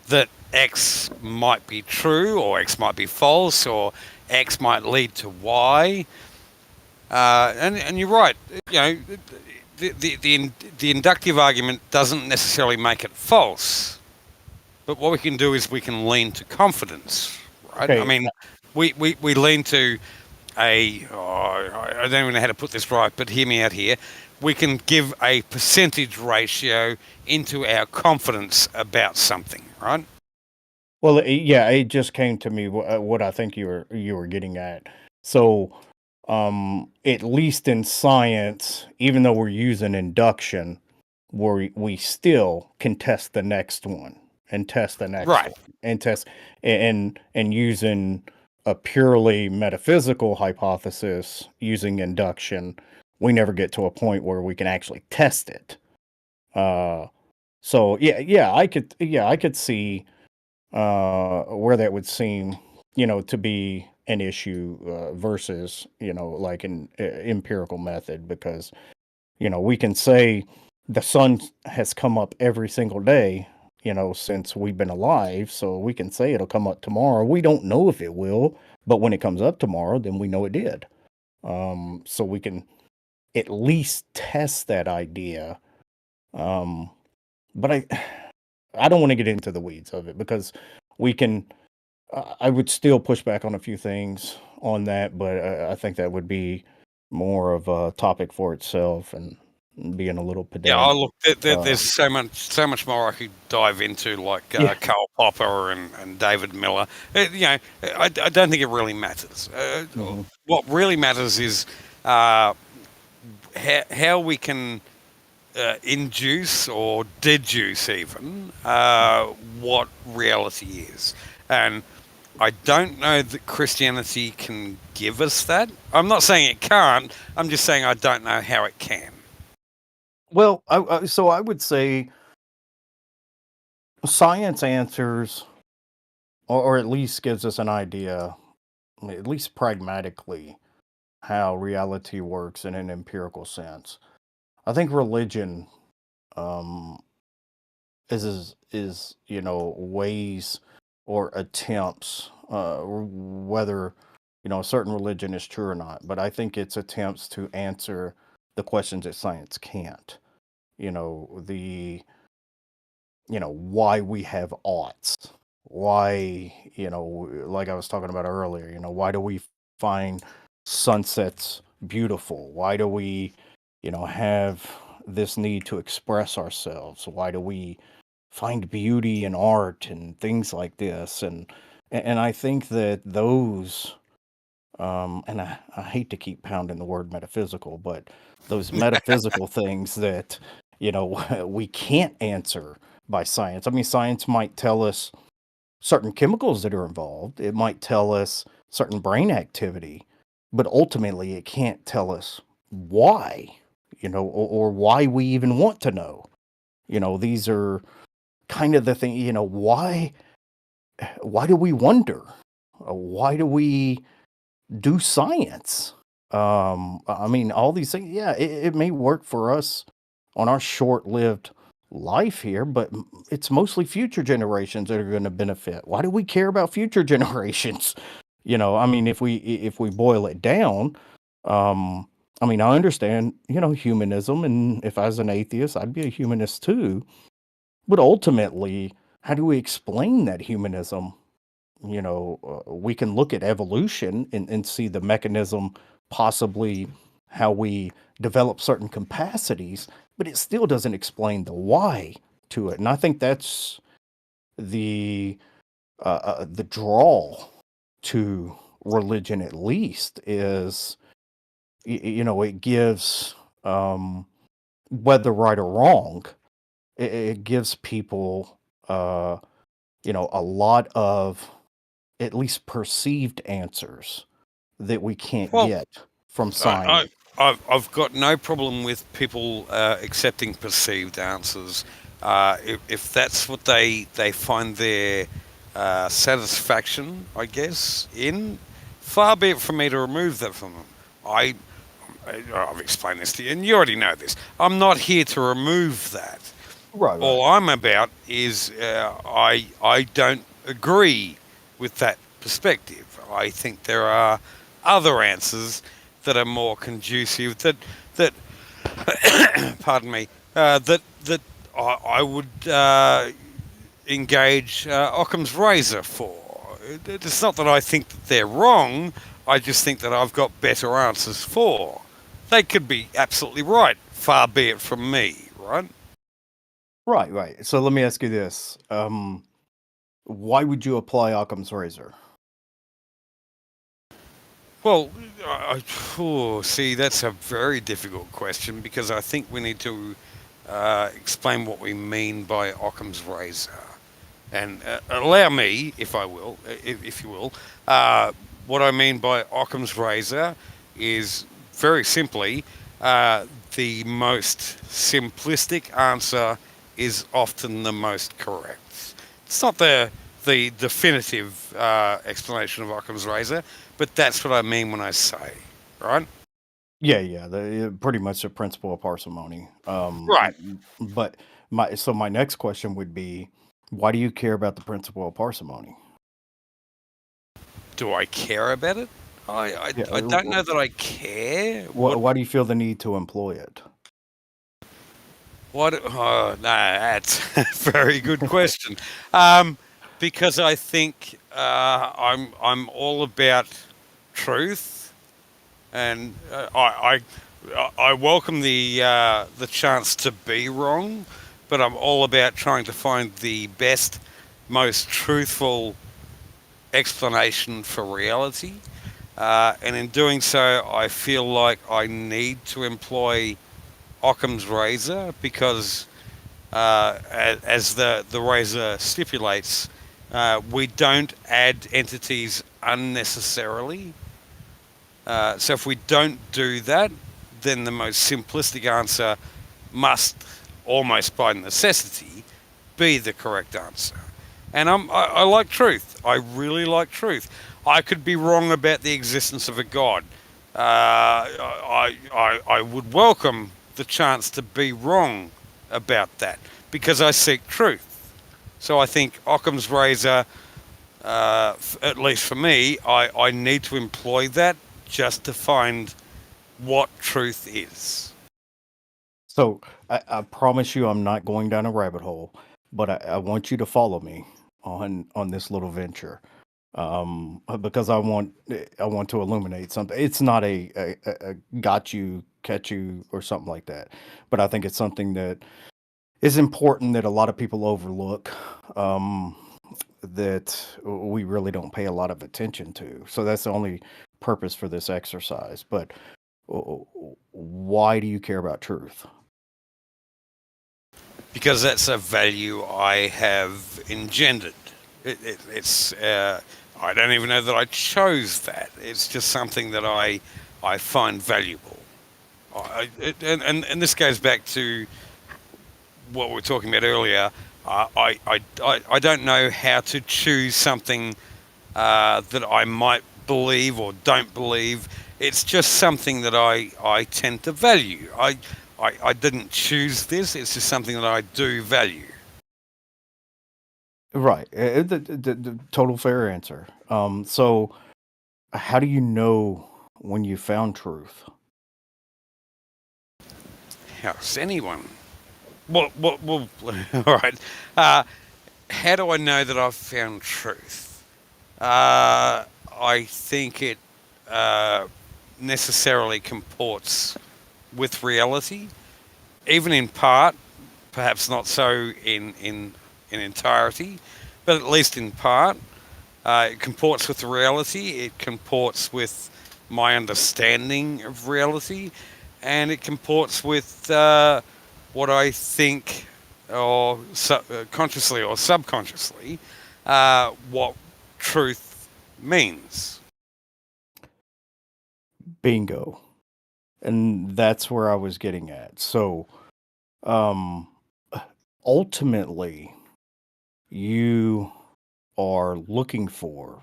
that X might be true, or X might be false, or X might lead to Y. And you're right. You know, the inductive argument doesn't necessarily make it false, but what we can do is we can lean to confidence, right? I Okay. mean, we lean to I don't even know how to put this right, but hear me out here. We can give a percentage ratio into our confidence about something, right? Well, yeah, it just came to me what I think you were getting at. So, at least in science, even though we're using induction, we still can test the next one and test the next Right. one and test and using a purely metaphysical hypothesis using induction, we never get to a point where we can actually test it. Uh, so I could see where that would seem, to be an issue versus, like an empirical method, because, we can say the sun has come up every single day, since we've been alive. So we can say it'll come up tomorrow. We don't know if it will, but when it comes up tomorrow, then we know it did. So we can at least test that idea. Um, but I don't want to get into the weeds of it because we can. I would still push back on a few things on that, but I think that would be more of a topic for itself and being a little Yeah, pedant. look, Uh, there's so much more I could dive into, like yeah. Karl Popper and David Miller. I don't think it really matters. Hmm. What really matters is uh, how we can induce or deduce even what reality is. And I don't know that Christianity can give us that. I'm not saying it can't. I'm just saying I don't know how it can. Well, so I would say science answers, or at least gives us an idea, at least pragmatically, how reality works in an empirical sense. I think religion um, is ways or attempts, whether a certain religion is true or not, but I think it's attempts to answer the questions that science can't. The why we have oughts, why, like I was talking about earlier, why do we find sunsets beautiful? Why do we have this need to express ourselves? Why do we find beauty in art and things like this? And I think that those, and I hate to keep pounding the word metaphysical, but those metaphysical things that we can't answer by science. I mean, science might tell us certain chemicals that are involved. It might tell us certain brain activity, but ultimately it can't tell us why, or why we even want to know. These are kind of the thing, why do we wonder? Why do we do science? I mean, all these things, yeah, it may work for us on our short-lived life here, but it's mostly future generations that are going to benefit. Why do we care about future generations? I mean, if we boil it down, um, I mean, I understand, humanism, and if I was an atheist, I'd be a humanist too. But ultimately, how do we explain that humanism? We can look at evolution and see the mechanism, possibly how we develop certain capacities, but it still doesn't explain the why to it. And I think that's the the draw to religion, at least, is it gives, whether right or wrong, it gives people a lot of at least perceived answers that we can't Well, get from I, science. I've got no problem with people accepting perceived answers if that's what they find their satisfaction, I guess, in. Far be it from me to remove that from them. I, I've explained this to you, and you already know this. I'm not here to remove that. Right, right. All I'm about is I don't agree with that perspective. I think there are other answers that are more conducive, that pardon me, that I would engage Occam's razor for. It's not that I think that they're wrong. I just think that I've got better answers for. They could be absolutely right. Far be it from me, right? Right. So let me ask you this: why would you apply Occam's razor? Well, see, that's a very difficult question because I think we need to explain what we mean by Occam's razor. And allow me, if you will, what I mean by Occam's razor is very simply the most simplistic answer is often the most correct. It's not the definitive explanation of Occam's razor, but that's what I mean when I say, right? Yeah. Pretty much the principle of parsimony. Right. But my next question would be, why do you care about the principle of parsimony? Do I care about it? Yeah. I don't know that I care. Why do you feel the need to employ it? What? Oh, no, that's a very good question. Because I think I'm all about truth, and I welcome the chance to be wrong, but I'm all about trying to find the best, most truthful explanation for reality. And in doing so, I feel like I need to employ Occam's razor because, as the razor stipulates, we don't add entities unnecessarily. So if we don't do that, then the most simplistic answer must, almost by necessity, be the correct answer. And I like truth. I really like truth. I could be wrong about the existence of a God. I would welcome the chance to be wrong about that because I seek truth. So I think Occam's razor, at least for me, I need to employ that just to find what truth is. So I promise you, I'm not going down a rabbit hole, but I want you to follow me on this little venture, because I want to illuminate something. It's not a got you, catch you, or something like that, but I think it's something that is important that a lot of people overlook. That we really don't pay a lot of attention to. So that's the only purpose for this exercise. But why do you care about truth? Because that's a value I have engendered. It's I don't even know that I chose that. It's just something that I find valuable. And this goes back to what we were talking about earlier. I don't know how to choose something that I might believe or don't believe. It's just something that I tend to value. I didn't choose this. It's just something that I do value. Right. The total fair answer. So how do you know when you found truth? How does anyone? Well, all right. How do I know that I've found truth? I think it necessarily comports with reality, even in part, perhaps not so in entirety, but at least in part. It comports with reality, it comports with my understanding of reality, and it comports with what I think, or consciously or subconsciously, what truth means. Bingo. And that's where I was getting at. So um ultimately you are looking for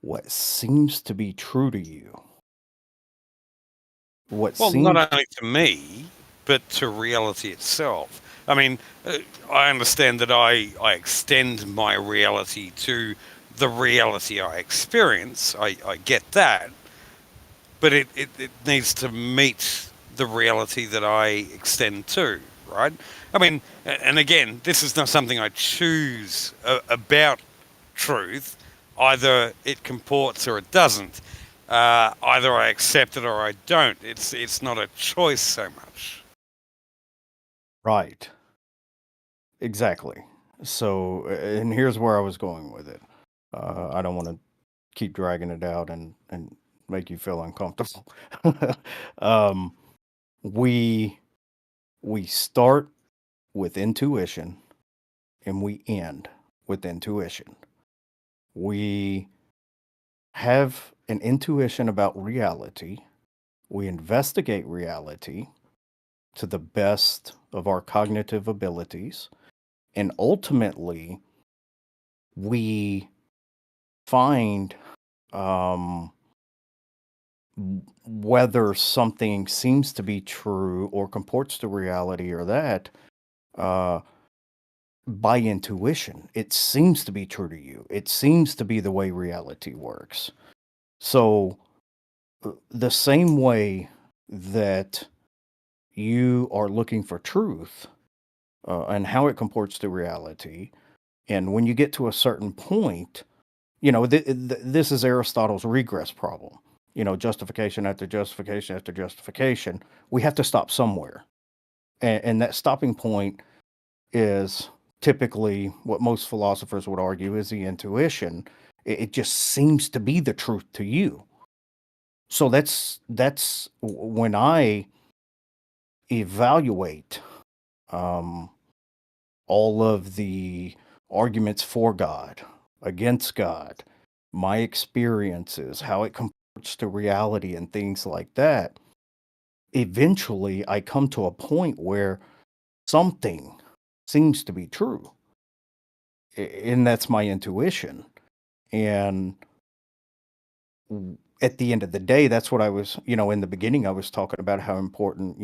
what seems to be true to you. What Well, not seems only to me, but to reality itself. I mean, I understand that I extend my reality to the reality I experience. I get that. but it needs to meet the reality that I extend to, right? I mean, and again, this is not something I choose about truth. Either it comports or it doesn't. Either I accept it or I don't. It's not a choice so much. Right. Exactly. So, and here's where I was going with it. I don't want to keep dragging it out and make you feel uncomfortable. um, we we start with intuition and we end with intuition. We have an intuition about reality. We investigate reality to the best of our cognitive abilities. And ultimately, we find um, whether something seems to be true or comports to reality or that uh, by intuition. It seems to be true to you. It seems to be the way reality works. So, the same way that you are looking for truth and how it comports to reality, and when you get to a certain point, this is Aristotle's regress problem. Justification after justification after justification. We have to stop somewhere. And that stopping point is typically what most philosophers would argue is the intuition. It just seems to be the truth to you. So that's when I evaluate um, all of the arguments for God, against God, my experiences, how it compares to reality, and things like that. Eventually, I come to a point where something seems to be true, and that's my intuition. And at the end of the day, that's what I was, in the beginning, I was talking about how important,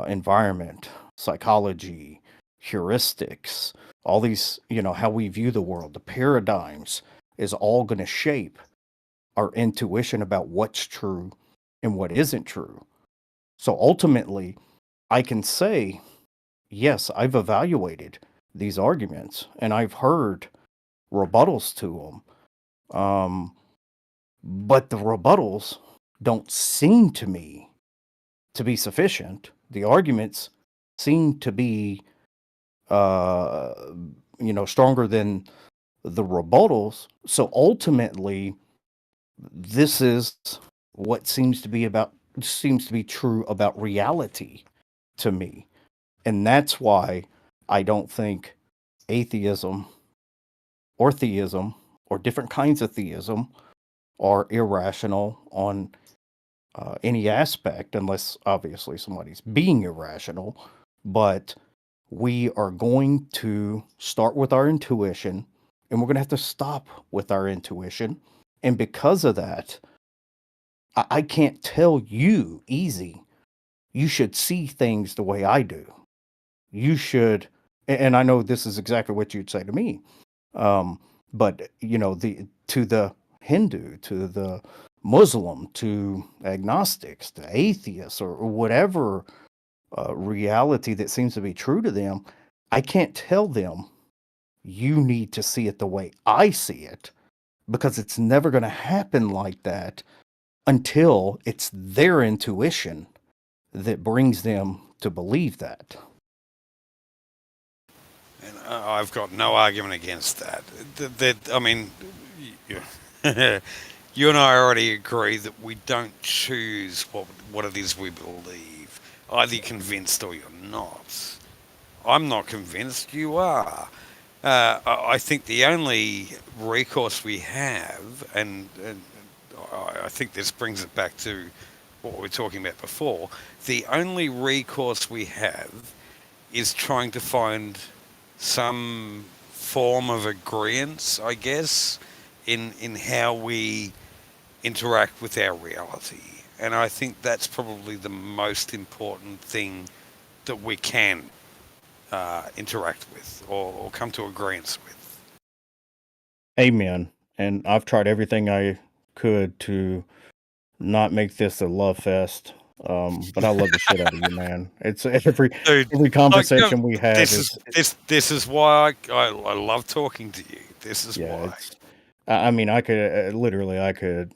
environment, psychology, heuristics, all these, how we view the world, the paradigms is all going to shape our intuition about what's true and what isn't true. So ultimately, I can say, yes, I've evaluated these arguments and I've heard rebuttals to them. But the rebuttals don't seem to me to be sufficient. The arguments seem to be, uh, stronger than the rebuttals. So ultimately, this is what seems to be true about reality to me. And that's why I don't think atheism or theism or different kinds of theism are irrational on any aspect, unless obviously somebody's being irrational. But we are going to start with our intuition and we're going to have to stop with our intuition. And because of that, I can't tell you easy, you should see things the way I do. You should, and I know this is exactly what you'd say to me. Um, but to the Hindu, to the Muslim, to agnostics, to atheists, or whatever reality that seems to be true to them, I can't tell them you need to see it the way I see it because it's never going to happen like that until it's their intuition that brings them to believe that. And I've got no argument against that. I mean, you, you and I already agree that we don't choose what it is we believe. Either you're convinced or you're not. I'm not convinced. You are. I think the only recourse we have, and I think this brings it back to what we were talking about before, the only recourse we have is trying to find some form of agreement, I guess, in how we interact with our reality. And I think that's probably the most important thing that we can interact with or come to agreement with. Amen. And I've tried everything I could to not make this a love fest. But I love the shit out of you, man. It's every Dude, like, conversation we have this is why I love talking to you. This is yeah, why. it's I mean, I could literally I could,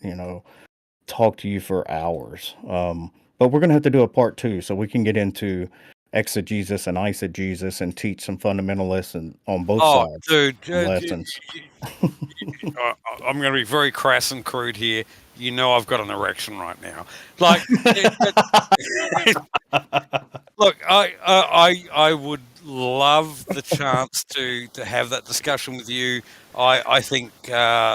talk to you for hours. But we're gonna have to do a part two so we can get into exegesis and eisegesis and teach some fundamental lesson on both Oh, sides. dude, Lessons. I'm going to be very crass and crude here. You know, I've got an erection right now. Like, look, I would love the chance to have that discussion with you. I think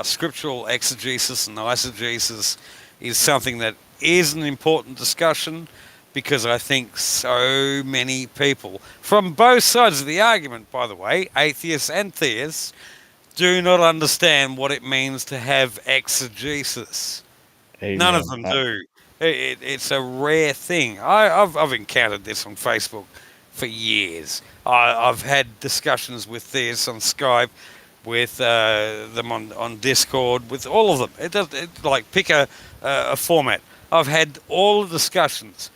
scriptural exegesis and eisegesis is something that is an important discussion because I think so many people from both sides of the argument, by the way, atheists and theists, do not understand what it means to have exegesis. None of Amen. them do. It's a rare thing. I've encountered this on Facebook for years. I've had discussions with theists on Skype, with them on Discord, with all of them. Like pick a format. I've had all the discussions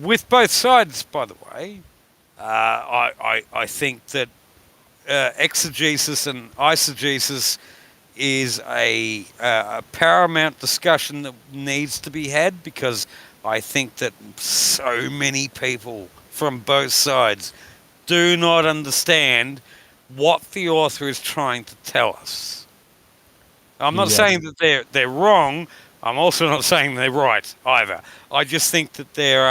with both sides. By the way, I think that exegesis and eisegesis is a paramount discussion that needs to be had because I think that so many people from both sides do not understand what the author is trying to tell us. I'm not Yeah, saying that they're wrong. I'm also not saying they're right either. I just think that there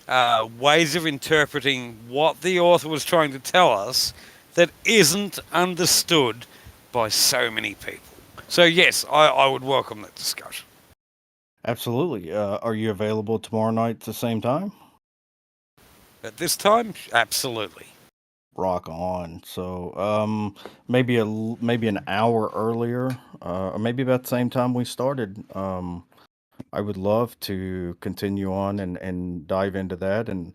are ways of interpreting what the author was trying to tell us that isn't understood by so many people. So yes, I would welcome that discussion. absolutely. Are you available tomorrow night at the same time? At this time, absolutely. Rock on. So, maybe an hour earlier, or maybe about the same time we started. I would love to continue on and dive into that and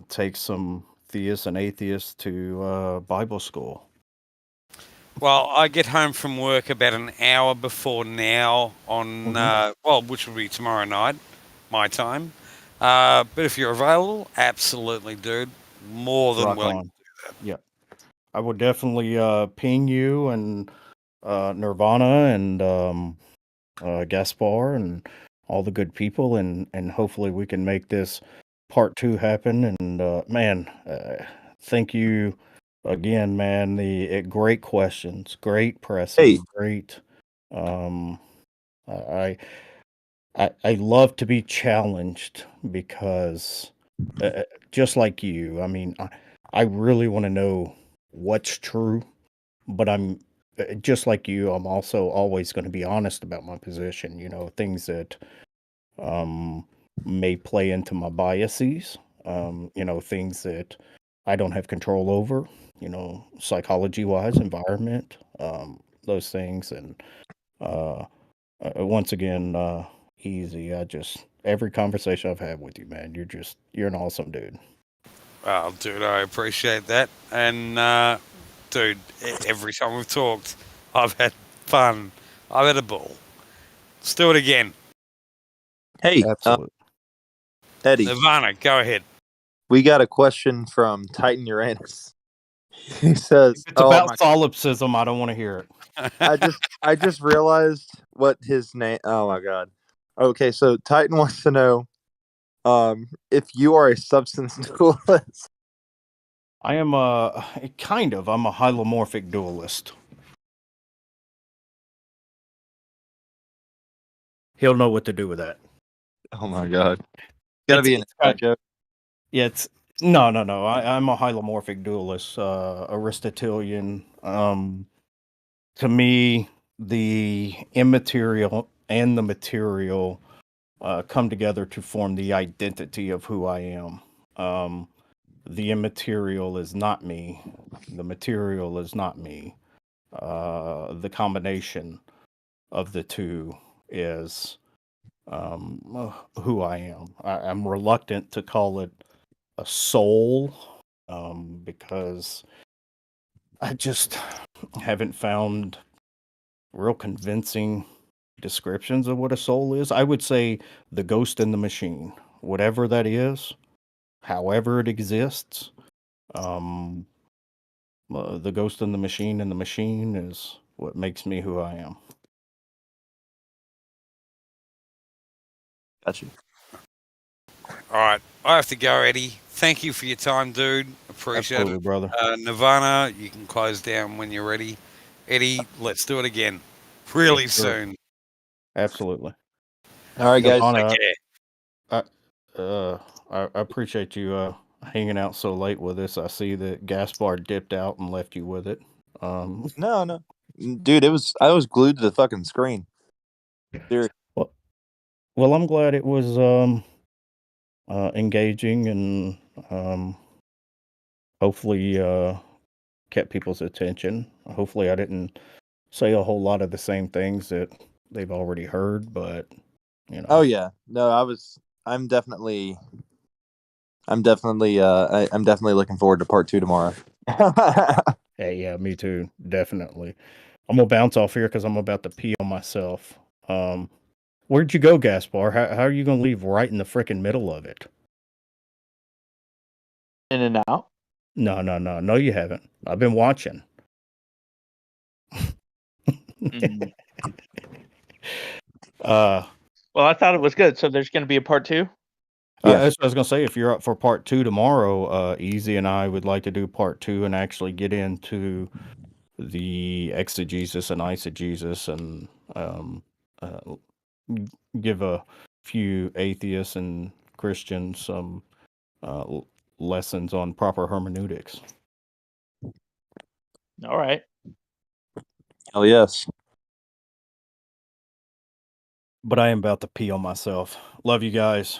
take some theists and atheists to Bible school. Well, I get home from work about an hour before now on, Hmm. which will be tomorrow night, my time. But if you're available, absolutely, dude. More than Rock willing. on. Yeah, I will definitely ping you and Nirvana and Gaspar and all the good people, and hopefully we can make this part two happen. And man, thank you again, man. The great questions, great Hey, pressing, great. Um, I I love to be challenged because just like you, I mean, I really want to know what's true, but I'm just like you. I'm also always going to be honest about my position. Things that um, may play into my biases. Things that I don't have control over. Psychology wise, environment, those things, and uh, once again, easy. Every conversation I've had with you, man, you're an awesome dude. Well, dude, I appreciate that. And, dude, every time we've talked, I've had fun. I've had a ball. Let's do it again. hey, Absolutely. Eddie, Nirvana, go ahead. we got a question from Titan Uranus. He says, If it's "Oh about my, solipsism, I don't want to hear it. I just realized what his name. Oh my god. Okay, so Titan wants to know, if you are a substance dualist." I am a kind of. I'm a hylomorphic dualist. He'll know what to do with that. Oh my god, gotta be an inside joke. Yeah, it's no, no, no. I'm a hylomorphic dualist, Aristotelian. To me, the immaterial and the material come together to form the identity of who I am. Um, the immaterial is not me. The material is not me. The combination of the two is who I am. I'm reluctant to call it a soul because I just haven't found real convincing descriptions of what a soul is. I would say the ghost in the machine, whatever that is, however it exists. The ghost in the machine is what makes me who I am. Gotcha. All right, I have to go, Eddie. Thank you for your time, dude. Appreciate Absolutely, it. brother. Nirvana, you can close down when you're ready. Eddie, let's do it again really Yes, sir. soon. Absolutely. All right, guys. Nirvana, Okay. I appreciate you hanging out so late with us. I see that Gaspar dipped out and left you with it. No, dude, I was glued to the fucking screen. Seriously. Well, I'm glad it was engaging and hopefully kept people's attention. Hopefully, I didn't say a whole lot of the same things that they've already heard, but you know. Oh yeah, no, I'm definitely I'm definitely looking forward to part 2 tomorrow. Hey, yeah, me too. Definitely. I'm gonna bounce off here because I'm about to pee on myself. Where'd you go, Gaspar? How are you gonna leave right in the freaking middle of it? In and out. No, you haven't. I've been watching. Mm. uh, Well, I thought it was good. So there's going to be a part 2. Yeah. That's what I was gonna say. If you're up for part 2 tomorrow, Easy and I would like to do part 2 and actually get into the exegesis and eisegesis and uh, give a few atheists and Christians some lessons on proper hermeneutics. All right. Hell yes. But I am about to pee on myself. Love you guys.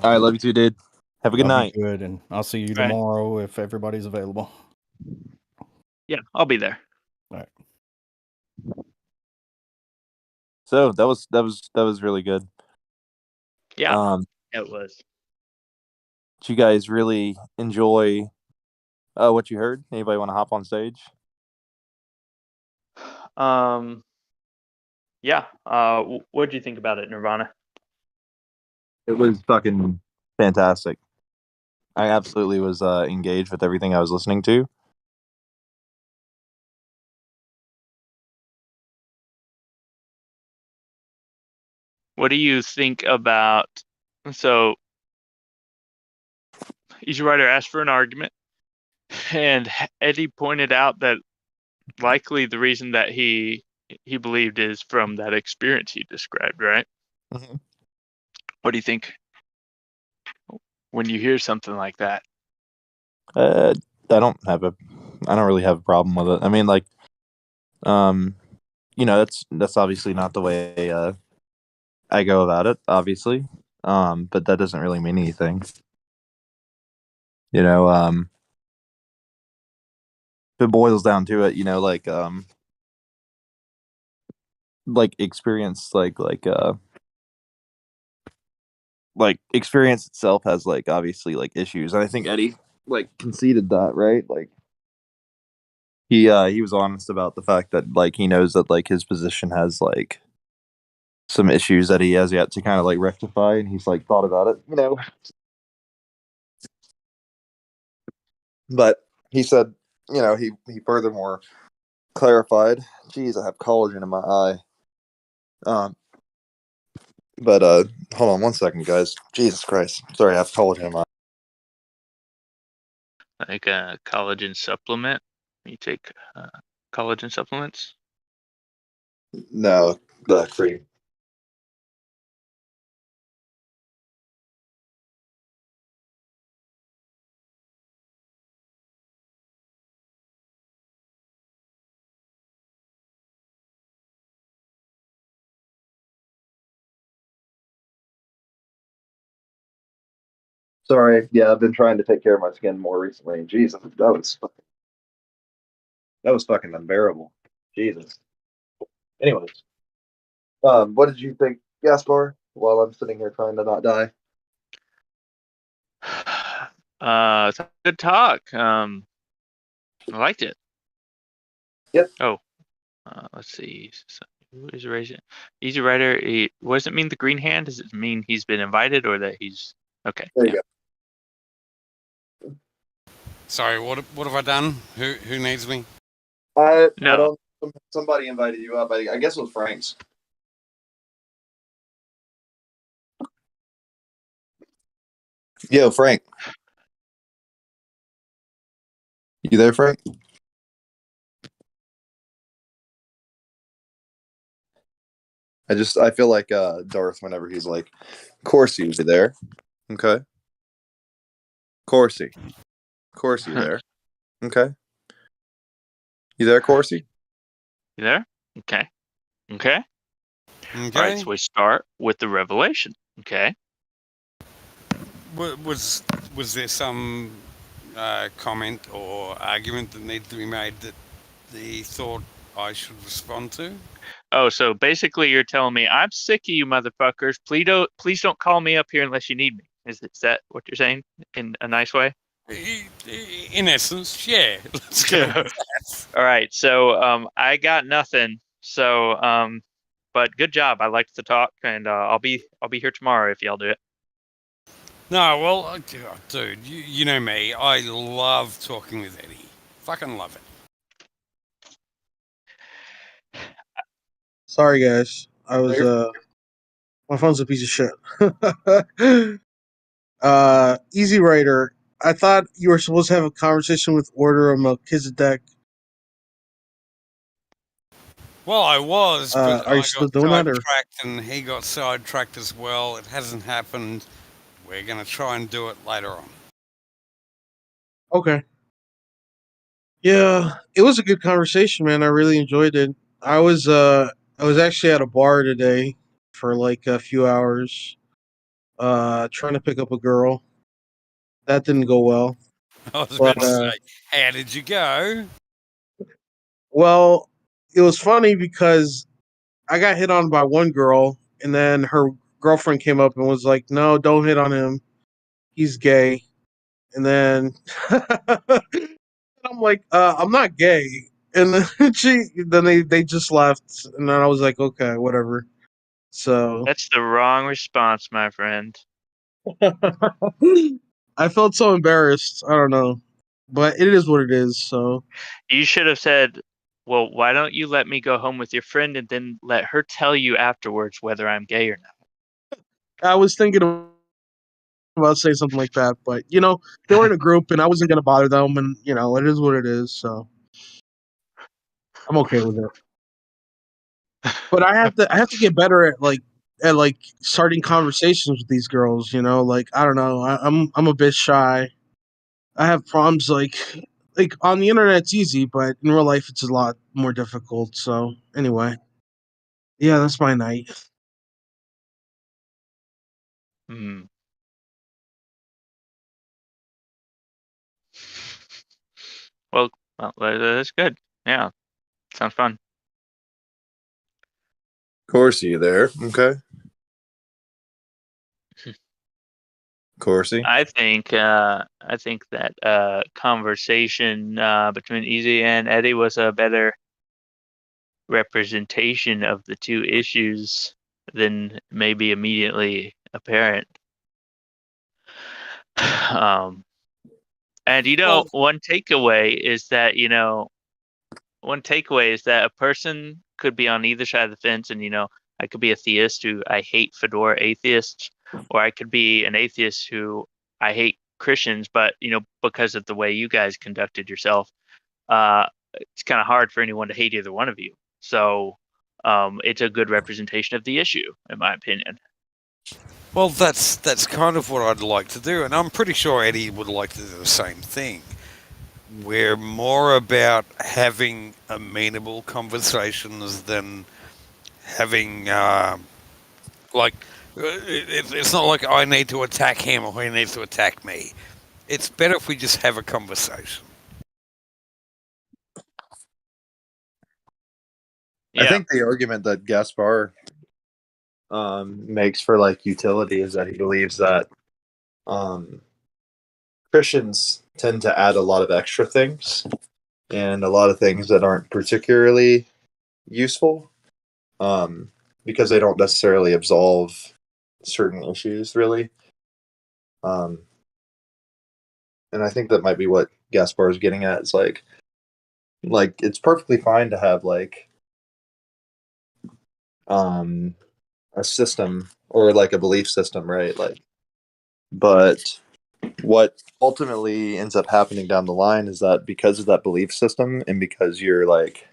All right, love you too, dude. Have a good Love night. you good, and I'll see you All right. tomorrow if everybody's available. Yeah, I'll be there. All right. So that was really good. Yeah, it was. Did you guys really enjoy what you heard? Anybody want to hop on stage? Yeah. What did you think about it, Nirvana? It was fucking fantastic. I absolutely was engaged with everything I was listening to. What do you think about? So, EzyRider asked for an argument, and Eddie pointed out that likely the reason that he believed is from that experience he described, right? Mm-hmm. What do you think when you hear something like that? I don't really have a problem with it. I mean, like, that's obviously not the way I go about it, obviously. But that doesn't really mean anything. If it boils down to it, like experience, like experience itself has like obviously like issues, and I think Eddie like conceded that, right? Like he was honest about the fact that like he knows that like his position has like some issues that he has yet to kind of like rectify, and he's like thought about it. But he said, he furthermore clarified, geez, I have collagen in my eye. But hold on one second, guys. Jesus Christ. Sorry, I have collagen in my eye. Like a collagen supplement? You take collagen supplements? No, the cream. Sorry, yeah, I've been trying to take care of my skin more recently. Jesus, that was fucking unbearable. Jesus. Anyways, what did you think, Gaspar? While I'm sitting here trying to not die. It's a good talk. I liked it. Yep. Oh, let's see. Who is raising EzyRider? What does it mean? The green hand? Does it mean he's been invited or that he's okay? There you go. Sorry, what have I done? Who needs me? I No. don't. Somebody invited you up. I guess it was Frank's. Yo, Frank. You there, Frank? I feel like Darth whenever he's like, Corsi, you there? Okay. Corsi, you there? Okay. You there, Corsi? You there? Okay. Okay. All right, so we start with the revelation. Okay. Was there some comment or argument that needed to be made that he thought I should respond to? Oh, so basically you're telling me I'm sick of you motherfuckers. Please don't call me up here unless you need me. Is that what you're saying in a nice way? In essence, yeah. Let's go with that. All right, so I got nothing. So but good job. I liked the talk, and I'll be here tomorrow if y'all do it. No, well, dude, you know me. I love talking with Eddie. Fucking love it. Sorry, guys. I was my phone's a piece of shit. EzyRider. I thought you were supposed to have a conversation with Order of Melchizedek. Well, I was, but Are you I still got doing that, or? sidetracked, and he got sidetracked as well. It hasn't happened. We're gonna try and do it later on. Okay. Yeah, it was a good conversation, man. I really enjoyed it. I was actually at a bar today for like a few hours, trying to pick up a girl. That didn't go well. I was But about to say, how did you go? well, it was funny because I got hit on by one girl, and then her girlfriend came up and was like, "No, don't hit on him. He's gay." And then I'm like, "I'm not gay." And then they just left, and then I was like, "Okay, whatever." So That's the wrong response, my friend. I felt so embarrassed. I don't know, but it is what it is. So You should have said, "Well, why don't you let me go home with your friend and then let her tell you afterwards whether I'm gay or not?" I was thinking about saying something like that, but they were in a group, and I wasn't gonna bother them, and it is what it is. So I'm okay with it. But I have to get better at starting conversations with these girls. Like I don't know, I'm a bit shy. I have problems like on the internet it's easy, but in real life it's a lot more difficult. So anyway, yeah, that's my night. Hmm. Well, that's good. Yeah, sounds fun. Corsi, you there? Okay. Corsi. I think that conversation between Easy and Eddie was a better representation of the two issues than maybe immediately apparent. And Well, one takeaway is that a person could be on either side of the fence, and I could be a theist who I hate fedora atheists, or I could be an atheist who I hate Christians, but because of the way you guys conducted yourself, it's kind of hard for anyone to hate either one of you. So it's a good representation of the issue, in my opinion. well, that's kind of what I'd like to do, and I'm pretty sure Eddie would like to do the same thing. We're more about having amenable conversations than having it's not like I need to attack him or he needs to attack me. It's better if we just have a conversation. Yeah. I think the argument that Gaspar makes for like utility is that he believes that Christians tend to add a lot of extra things and a lot of things that aren't particularly useful. because they don't necessarily absolve certain issues, really. And I think that might be what Gaspar is getting at. It's like it's perfectly fine to have like a system or like a belief system, right? Like, but what ultimately ends up happening down the line is that because of that belief system and because you're like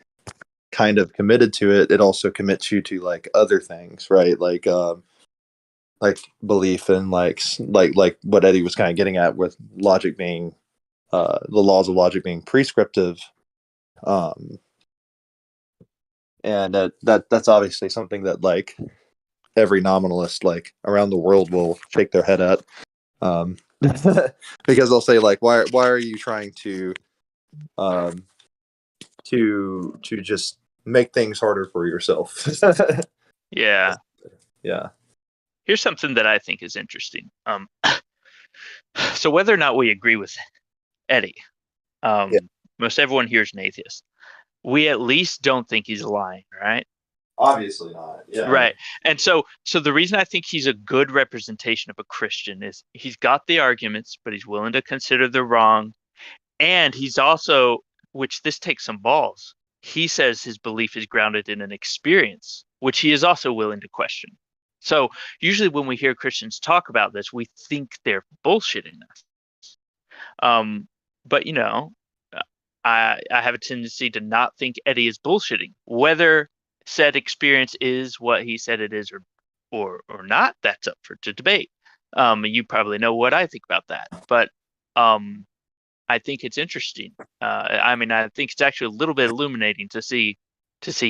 kind of committed to it, it also commits you to like other things, right? Like belief and like what Eddie was kind of getting at with logic being the laws of logic being prescriptive. And that's obviously something that like every nominalist like around the world will shake their head at, because they'll say like, why are you trying um, to just make things harder for yourself? Yeah. Yeah. Here's something that I think is interesting. So whether or not we agree with Eddie, Yeah. most everyone here is an atheist. We at least don't think he's lying, right? Obviously not. Yeah. Right. And so the reason I think he's a good representation of a Christian is he's got the arguments, but he's willing to consider they're wrong. And he's also, which this takes some balls, he says his belief is grounded in an experience, which he is also willing to question. So usually when we hear Christians talk about this, we think they're bullshitting us. But I have a tendency to not think Eddie is bullshitting. Whether said experience is what he said it is or not, that's up for to debate. You probably know what I think about that. But I think it's interesting. I mean, I think it's actually a little bit illuminating to see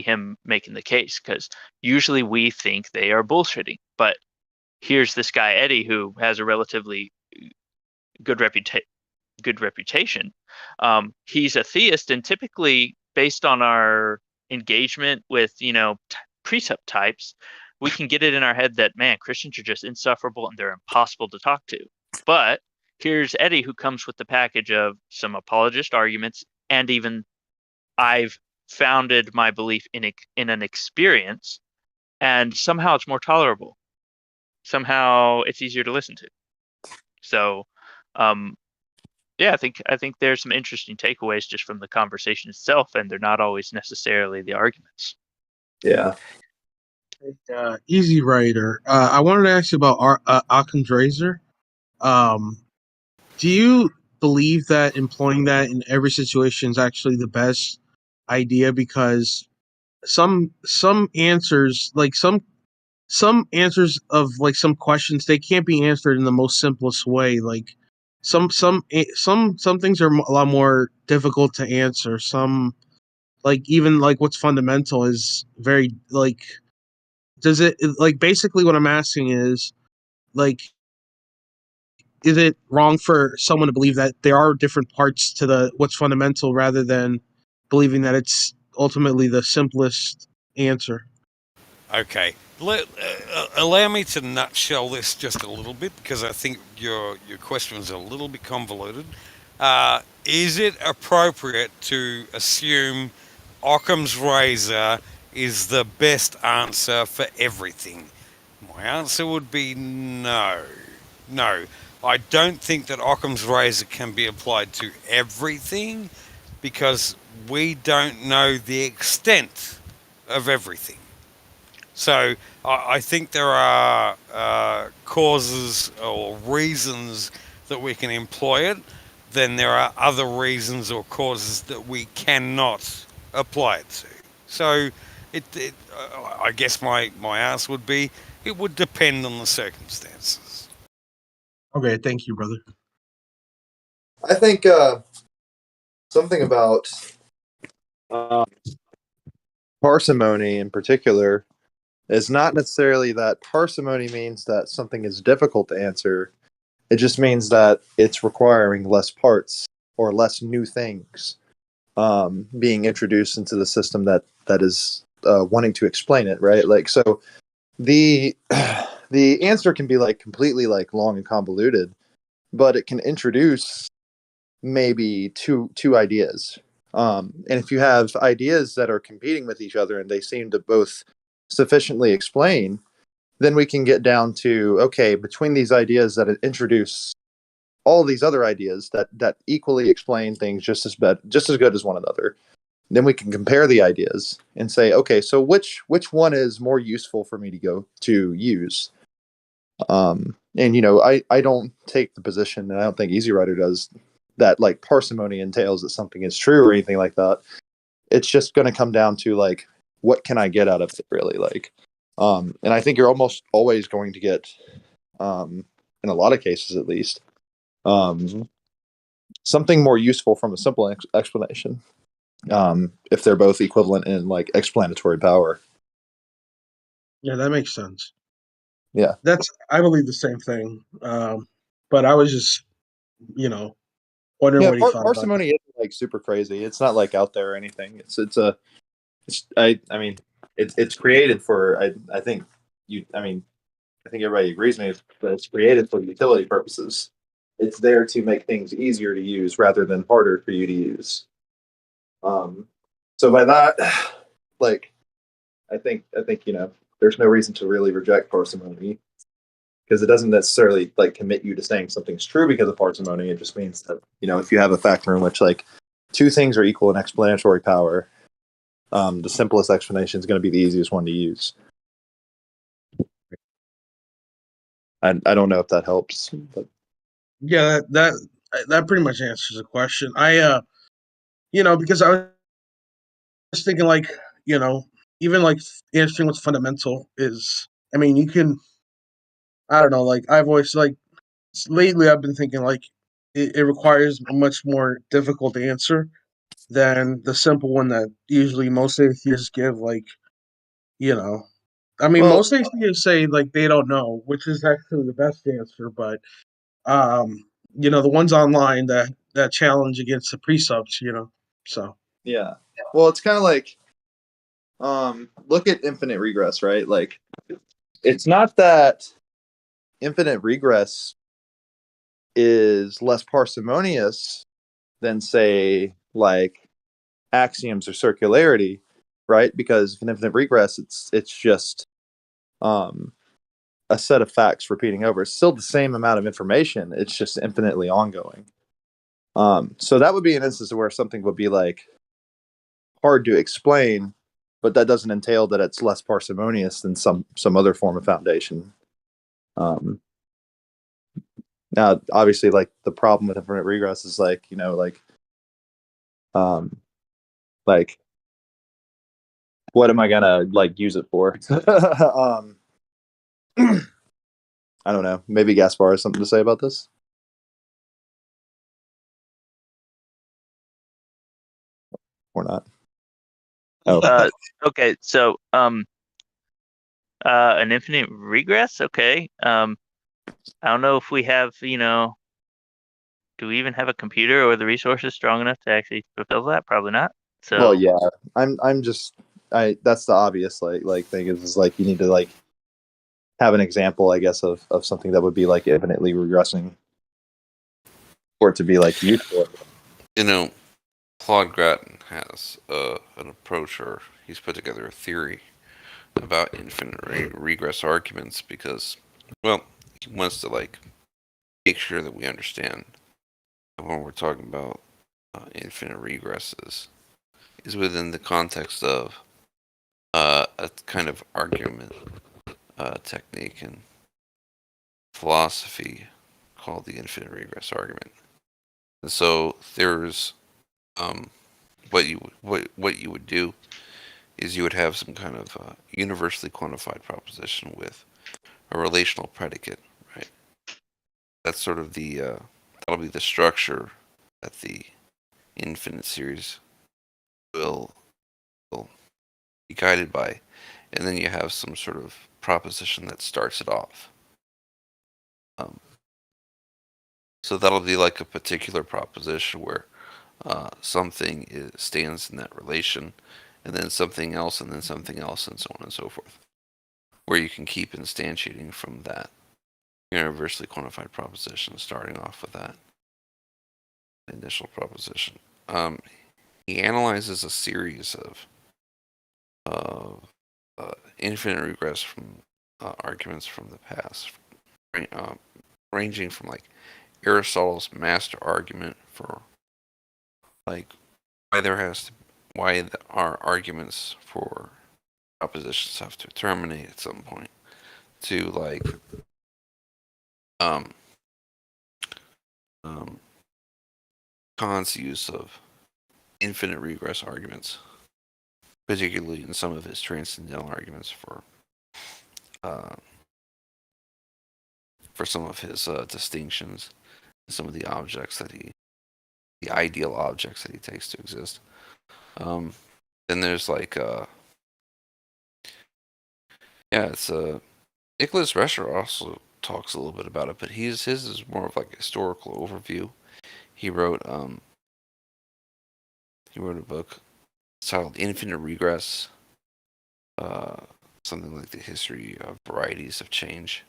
him making the case, because usually we think they are bullshitting. But here's this guy Eddie who has a relatively good reputation. He's a theist, and typically, based on our engagement with precept types, we can get it in our head that, man, Christians are just insufferable and they're impossible to talk to. But here's Eddie who comes with the package of some apologist arguments, and even I've founded my belief in an experience, and somehow it's more tolerable. Somehow it's easier to listen to. So, yeah, I think there's some interesting takeaways just from the conversation itself, and they're not always necessarily the arguments. Yeah. EzyRider. I wanted to ask you about Occam's razor. Do you believe that employing that in every situation is actually the best idea? Because some answers, like some answers of like some questions, they can't be answered in the most simplest way. Like some things are a lot more difficult to answer. Some, like, even like what's fundamental is very like, does it, like, basically what I'm asking is, like, is it wrong for someone to believe that there are different parts to the what's fundamental rather than believing that it's ultimately the simplest answer? Okay, allow me to nutshell this just a little bit, because I think your question is a little bit convoluted. Is it appropriate to assume Occam's razor is the best answer for everything? My answer would be no. No, I don't think that Occam's razor can be applied to everything, because we don't know the extent of everything. So I think there are causes or reasons that we can employ it. Then there are other reasons or causes that we cannot apply it to. So I guess my answer would be it would depend on the circumstances. Okay, thank you, brother. I think something about parsimony in particular is not necessarily that parsimony means that something is difficult to answer. It just means that it's requiring less parts or less new things being introduced into the system that is wanting to explain it, right? Like, so the the answer can be like completely like long and convoluted, but it can introduce maybe two ideas. And if you have ideas that are competing with each other and they seem to both sufficiently explain, then we can get down to, okay, between these ideas that introduce all these other ideas that equally explain things just as good as one another, then we can compare the ideas and say, okay, so which one is more useful for me to use? And I don't take the position, and I don't think EzyRider does, that like parsimony entails that something is true or anything like that. It's just going to come down to like, what can I get out of it, really? Like, and I think you're almost always going to get, in a lot of cases at least, something more useful from a simple explanation, if they're both equivalent in like explanatory power. Yeah, that makes sense. Yeah. I believe the same thing. But I was just, wondering Yeah, what he thought about it. parsimony isn't like super crazy. It's not like out there or anything. I mean, it's created for, I think everybody agrees with me, but it's created for utility purposes. It's there to make things easier to use rather than harder for you to use. So by that, like, I think there's no reason to really reject parsimony, because it doesn't necessarily like commit you to saying something's true because of parsimony. It just means that if you have a factor in which like two things are equal in explanatory power, the simplest explanation is going to be the easiest one to use. I don't know if that helps, but Yeah, that pretty much answers the question. Because I was thinking like, even like answering what's fundamental is, I mean, you can, I don't know, like I've always like lately I've been thinking like it requires a much more difficult answer than the simple one that usually most atheists give. Like, I mean, well, most atheists say like they don't know, which is actually the best answer. But the ones online that challenge against the precepts, so yeah. Well, it's kind of like, look at infinite regress, right? Like, it's not that infinite regress is less parsimonious than, say, like axioms or circularity, right? Because in infinite regress, it's just a set of facts repeating over. It's still the same amount of information. It's just infinitely ongoing. So that would be an instance where something would be like hard to explain, but that doesn't entail that it's less parsimonious than some other form of foundation. Now, obviously, like the problem with infinite regress is like, like what am I gonna like use it for? I don't know. Maybe Gaspar has something to say about this. Or not. Oh, Okay, so an infinite regress. Okay, I don't know if we have, do we even have a computer or the resources strong enough to actually fulfill that? Probably not. So well, yeah. I'm just that's the obvious like thing is like you need to like have an example, I guess, of something that would be like infinitely regressing for it to be like useful. Claude Grattan has an approach, or he's put together a theory about infinite regress arguments because, well, he wants to like make sure that we understand when we're talking about infinite regresses is within the context of a kind of argument technique in philosophy called the infinite regress argument. And so there's what you would do is you would have some kind of universally quantified proposition with a relational predicate, right? That's sort of that'll be the structure that the infinite series will be guided by, and then you have some sort of proposition that starts it off. So that'll be like a particular proposition where something stands in that relation, and then something else, and then something else, and so on and so forth, where you can keep instantiating from that universally quantified proposition, starting off with that initial proposition. He analyzes a series of infinite regress from arguments from the past, ranging from like Aristotle's master argument for like why our arguments for propositions have to terminate at some point, to like um, Kant's use of infinite regress arguments, particularly in some of his transcendental arguments for some of his distinctions, some of the objects the ideal objects that he takes to exist. Then there's like, it's Nicholas Rescher also talks a little bit about it, but his is more of like a historical overview. He wrote a book titled Infinite Regress, something like the history of varieties of change.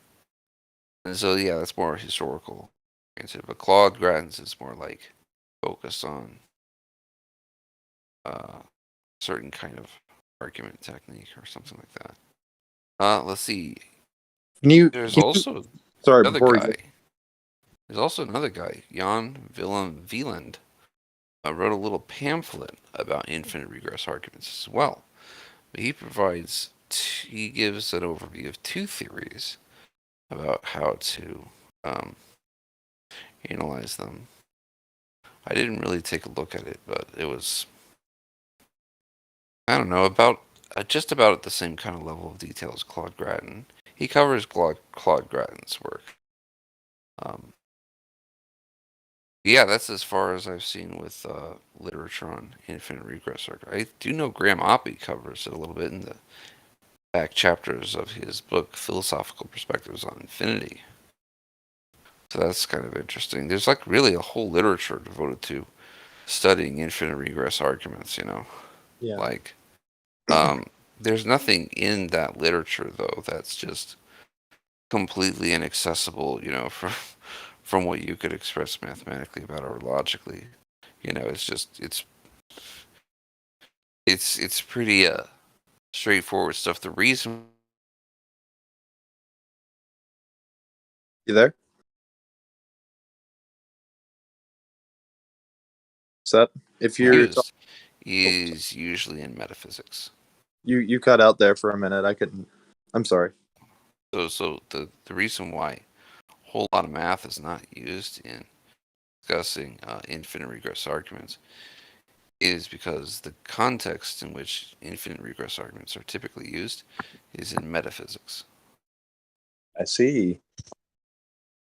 And so that's more historical. But Claude Grattan's is more like focused on certain kind of argument technique or something like that. Let's see. There's also another guy. There's also another guy, Jan Willem Wieland, wrote a little pamphlet about infinite regress arguments as well. But he gives an overview of two theories about how to analyze them. I didn't really take a look at it, but it was, I don't know, about just about at the same kind of level of detail as Claude Grattan. He covers Claude Grattan's work. That's as far as I've seen with literature on infinite regress. I do know Graham Oppy covers it a little bit in the back chapters of his book, Philosophical Perspectives on Infinity. So that's kind of interesting. There's like really a whole literature devoted to studying infinite regress arguments, Yeah. Like, there's nothing in that literature, though, that's just completely inaccessible, from what you could express mathematically about or logically. It's pretty straightforward stuff. The reason. You there? Set. If you're is usually in metaphysics. You cut out there for a minute. I'm sorry. So the reason why a whole lot of math is not used in discussing infinite regress arguments is because the context in which infinite regress arguments are typically used is in metaphysics. I see.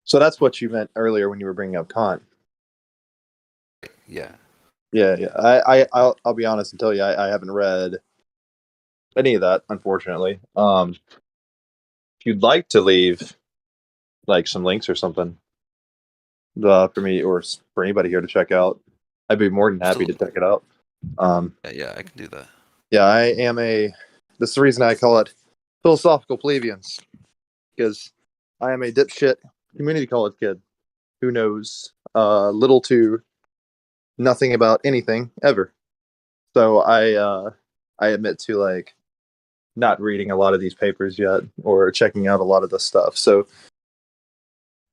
So that's what you meant earlier when you were bringing up Kant. Yeah. Yeah. I'll be honest and tell you, I haven't read any of that, unfortunately. If you'd like to leave like some links or something for me or for anybody here to check out, I'd be more than happy to check it out. Yeah, I can do that. Yeah, I am this is the reason I call it philosophical plebeians, because I am a dipshit community college kid who knows little to nothing about anything ever. So I admit to like not reading a lot of these papers yet or checking out a lot of this stuff. So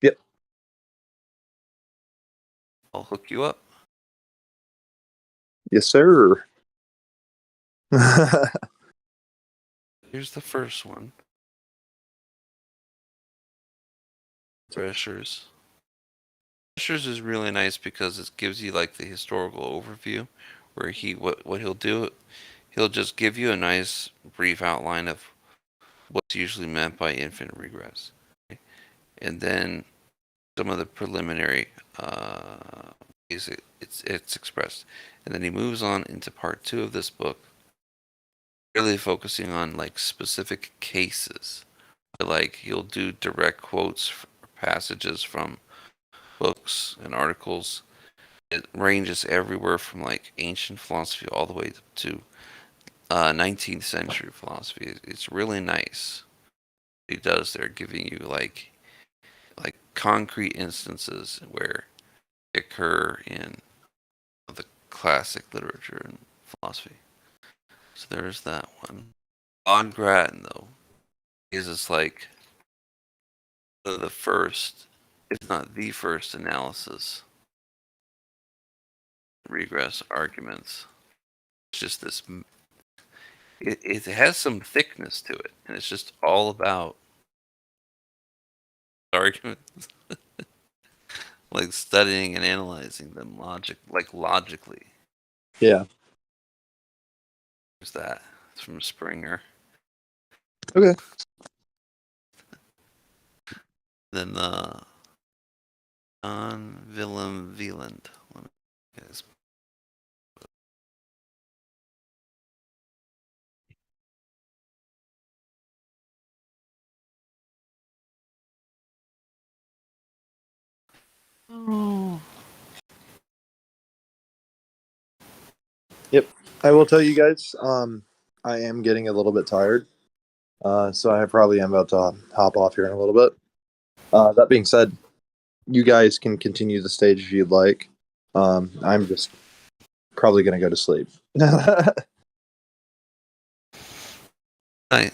yep. I'll hook you up. Yes, sir. Here's the first one. Pressure's is really nice because it gives you like the historical overview where what he'll do, he'll just give you a nice brief outline of what's usually meant by infinite regress. Okay? And then some of the preliminary ways it's expressed. And then he moves on into part 2 of this book, really focusing on like specific cases. Like he'll do direct quotes for passages from books and articles. It ranges everywhere from like ancient philosophy all the way to 19th century philosophy. It's really nice. He does there, giving you like concrete instances where they occur in the classic literature and philosophy. So there's that one. on Grattan, though, is it's like one of the first, if not the first, analysis regress arguments. It's just this. It has some thickness to it, and it's just all about arguments, like studying and analyzing them logically. Yeah. There's that. It's from Springer. Okay. Then John Willem Wieland. Let me get his- Oh. Yep. I will tell you guys, I am getting a little bit tired. So I probably am about to hop off here in a little bit. That being said, you guys can continue the stage if you'd like. I'm just probably going to go to sleep. Right.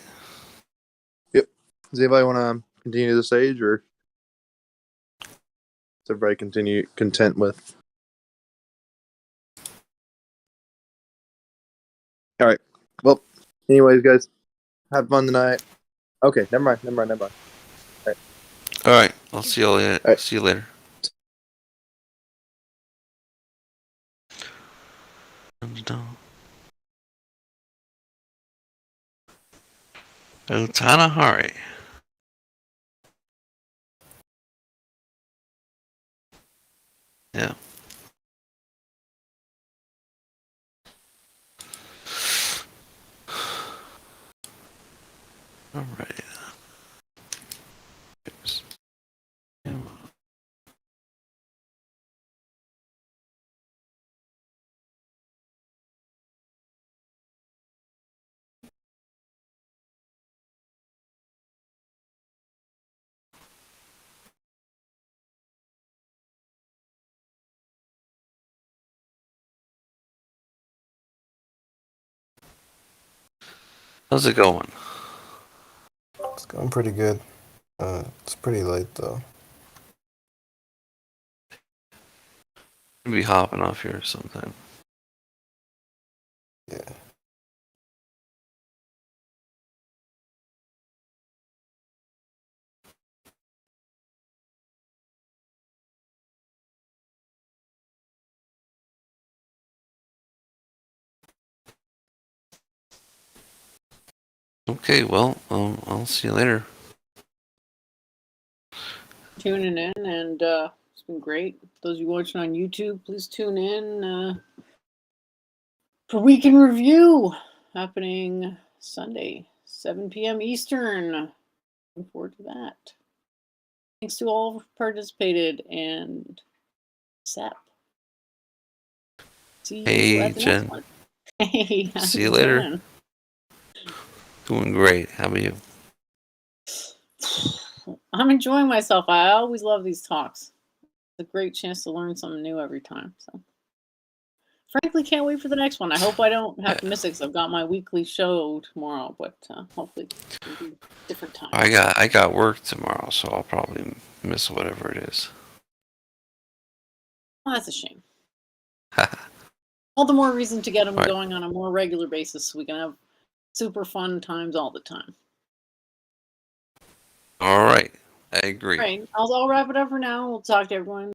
Does anybody want to continue the stage, or does everybody continue content with? All right. Well, anyways, guys, have fun tonight. Okay, never mind. All right. I'll see you later. All right. See you later. Utanahari. Yeah. All right. Yeah. How's it going? It's going pretty good. It's pretty late though. I'll be hopping off here sometime. Yeah. Okay, well, I'll see you later. Tuning in, and it's been great. Those of you watching on YouTube, please tune in for Week in Review, happening Sunday, 7 p.m. Eastern. Looking forward to that. Thanks to all who participated, and Sep. See you Hey, at the Jen. next one. Hey, how's See you it later. going? Doing great. How about you? I'm enjoying myself. I always love these talks. It's a great chance to learn something new every time. So, frankly, can't wait for the next one. I hope I don't have to miss it because I've got my weekly show tomorrow, but hopefully it'll be a different time. I got work tomorrow, so I'll probably miss whatever it is. Well, that's a shame. All the more reason to get them Right. going on a more regular basis so we can have super fun times all the time. All right. I agree. All right, I'll wrap it up for now. We'll talk to everyone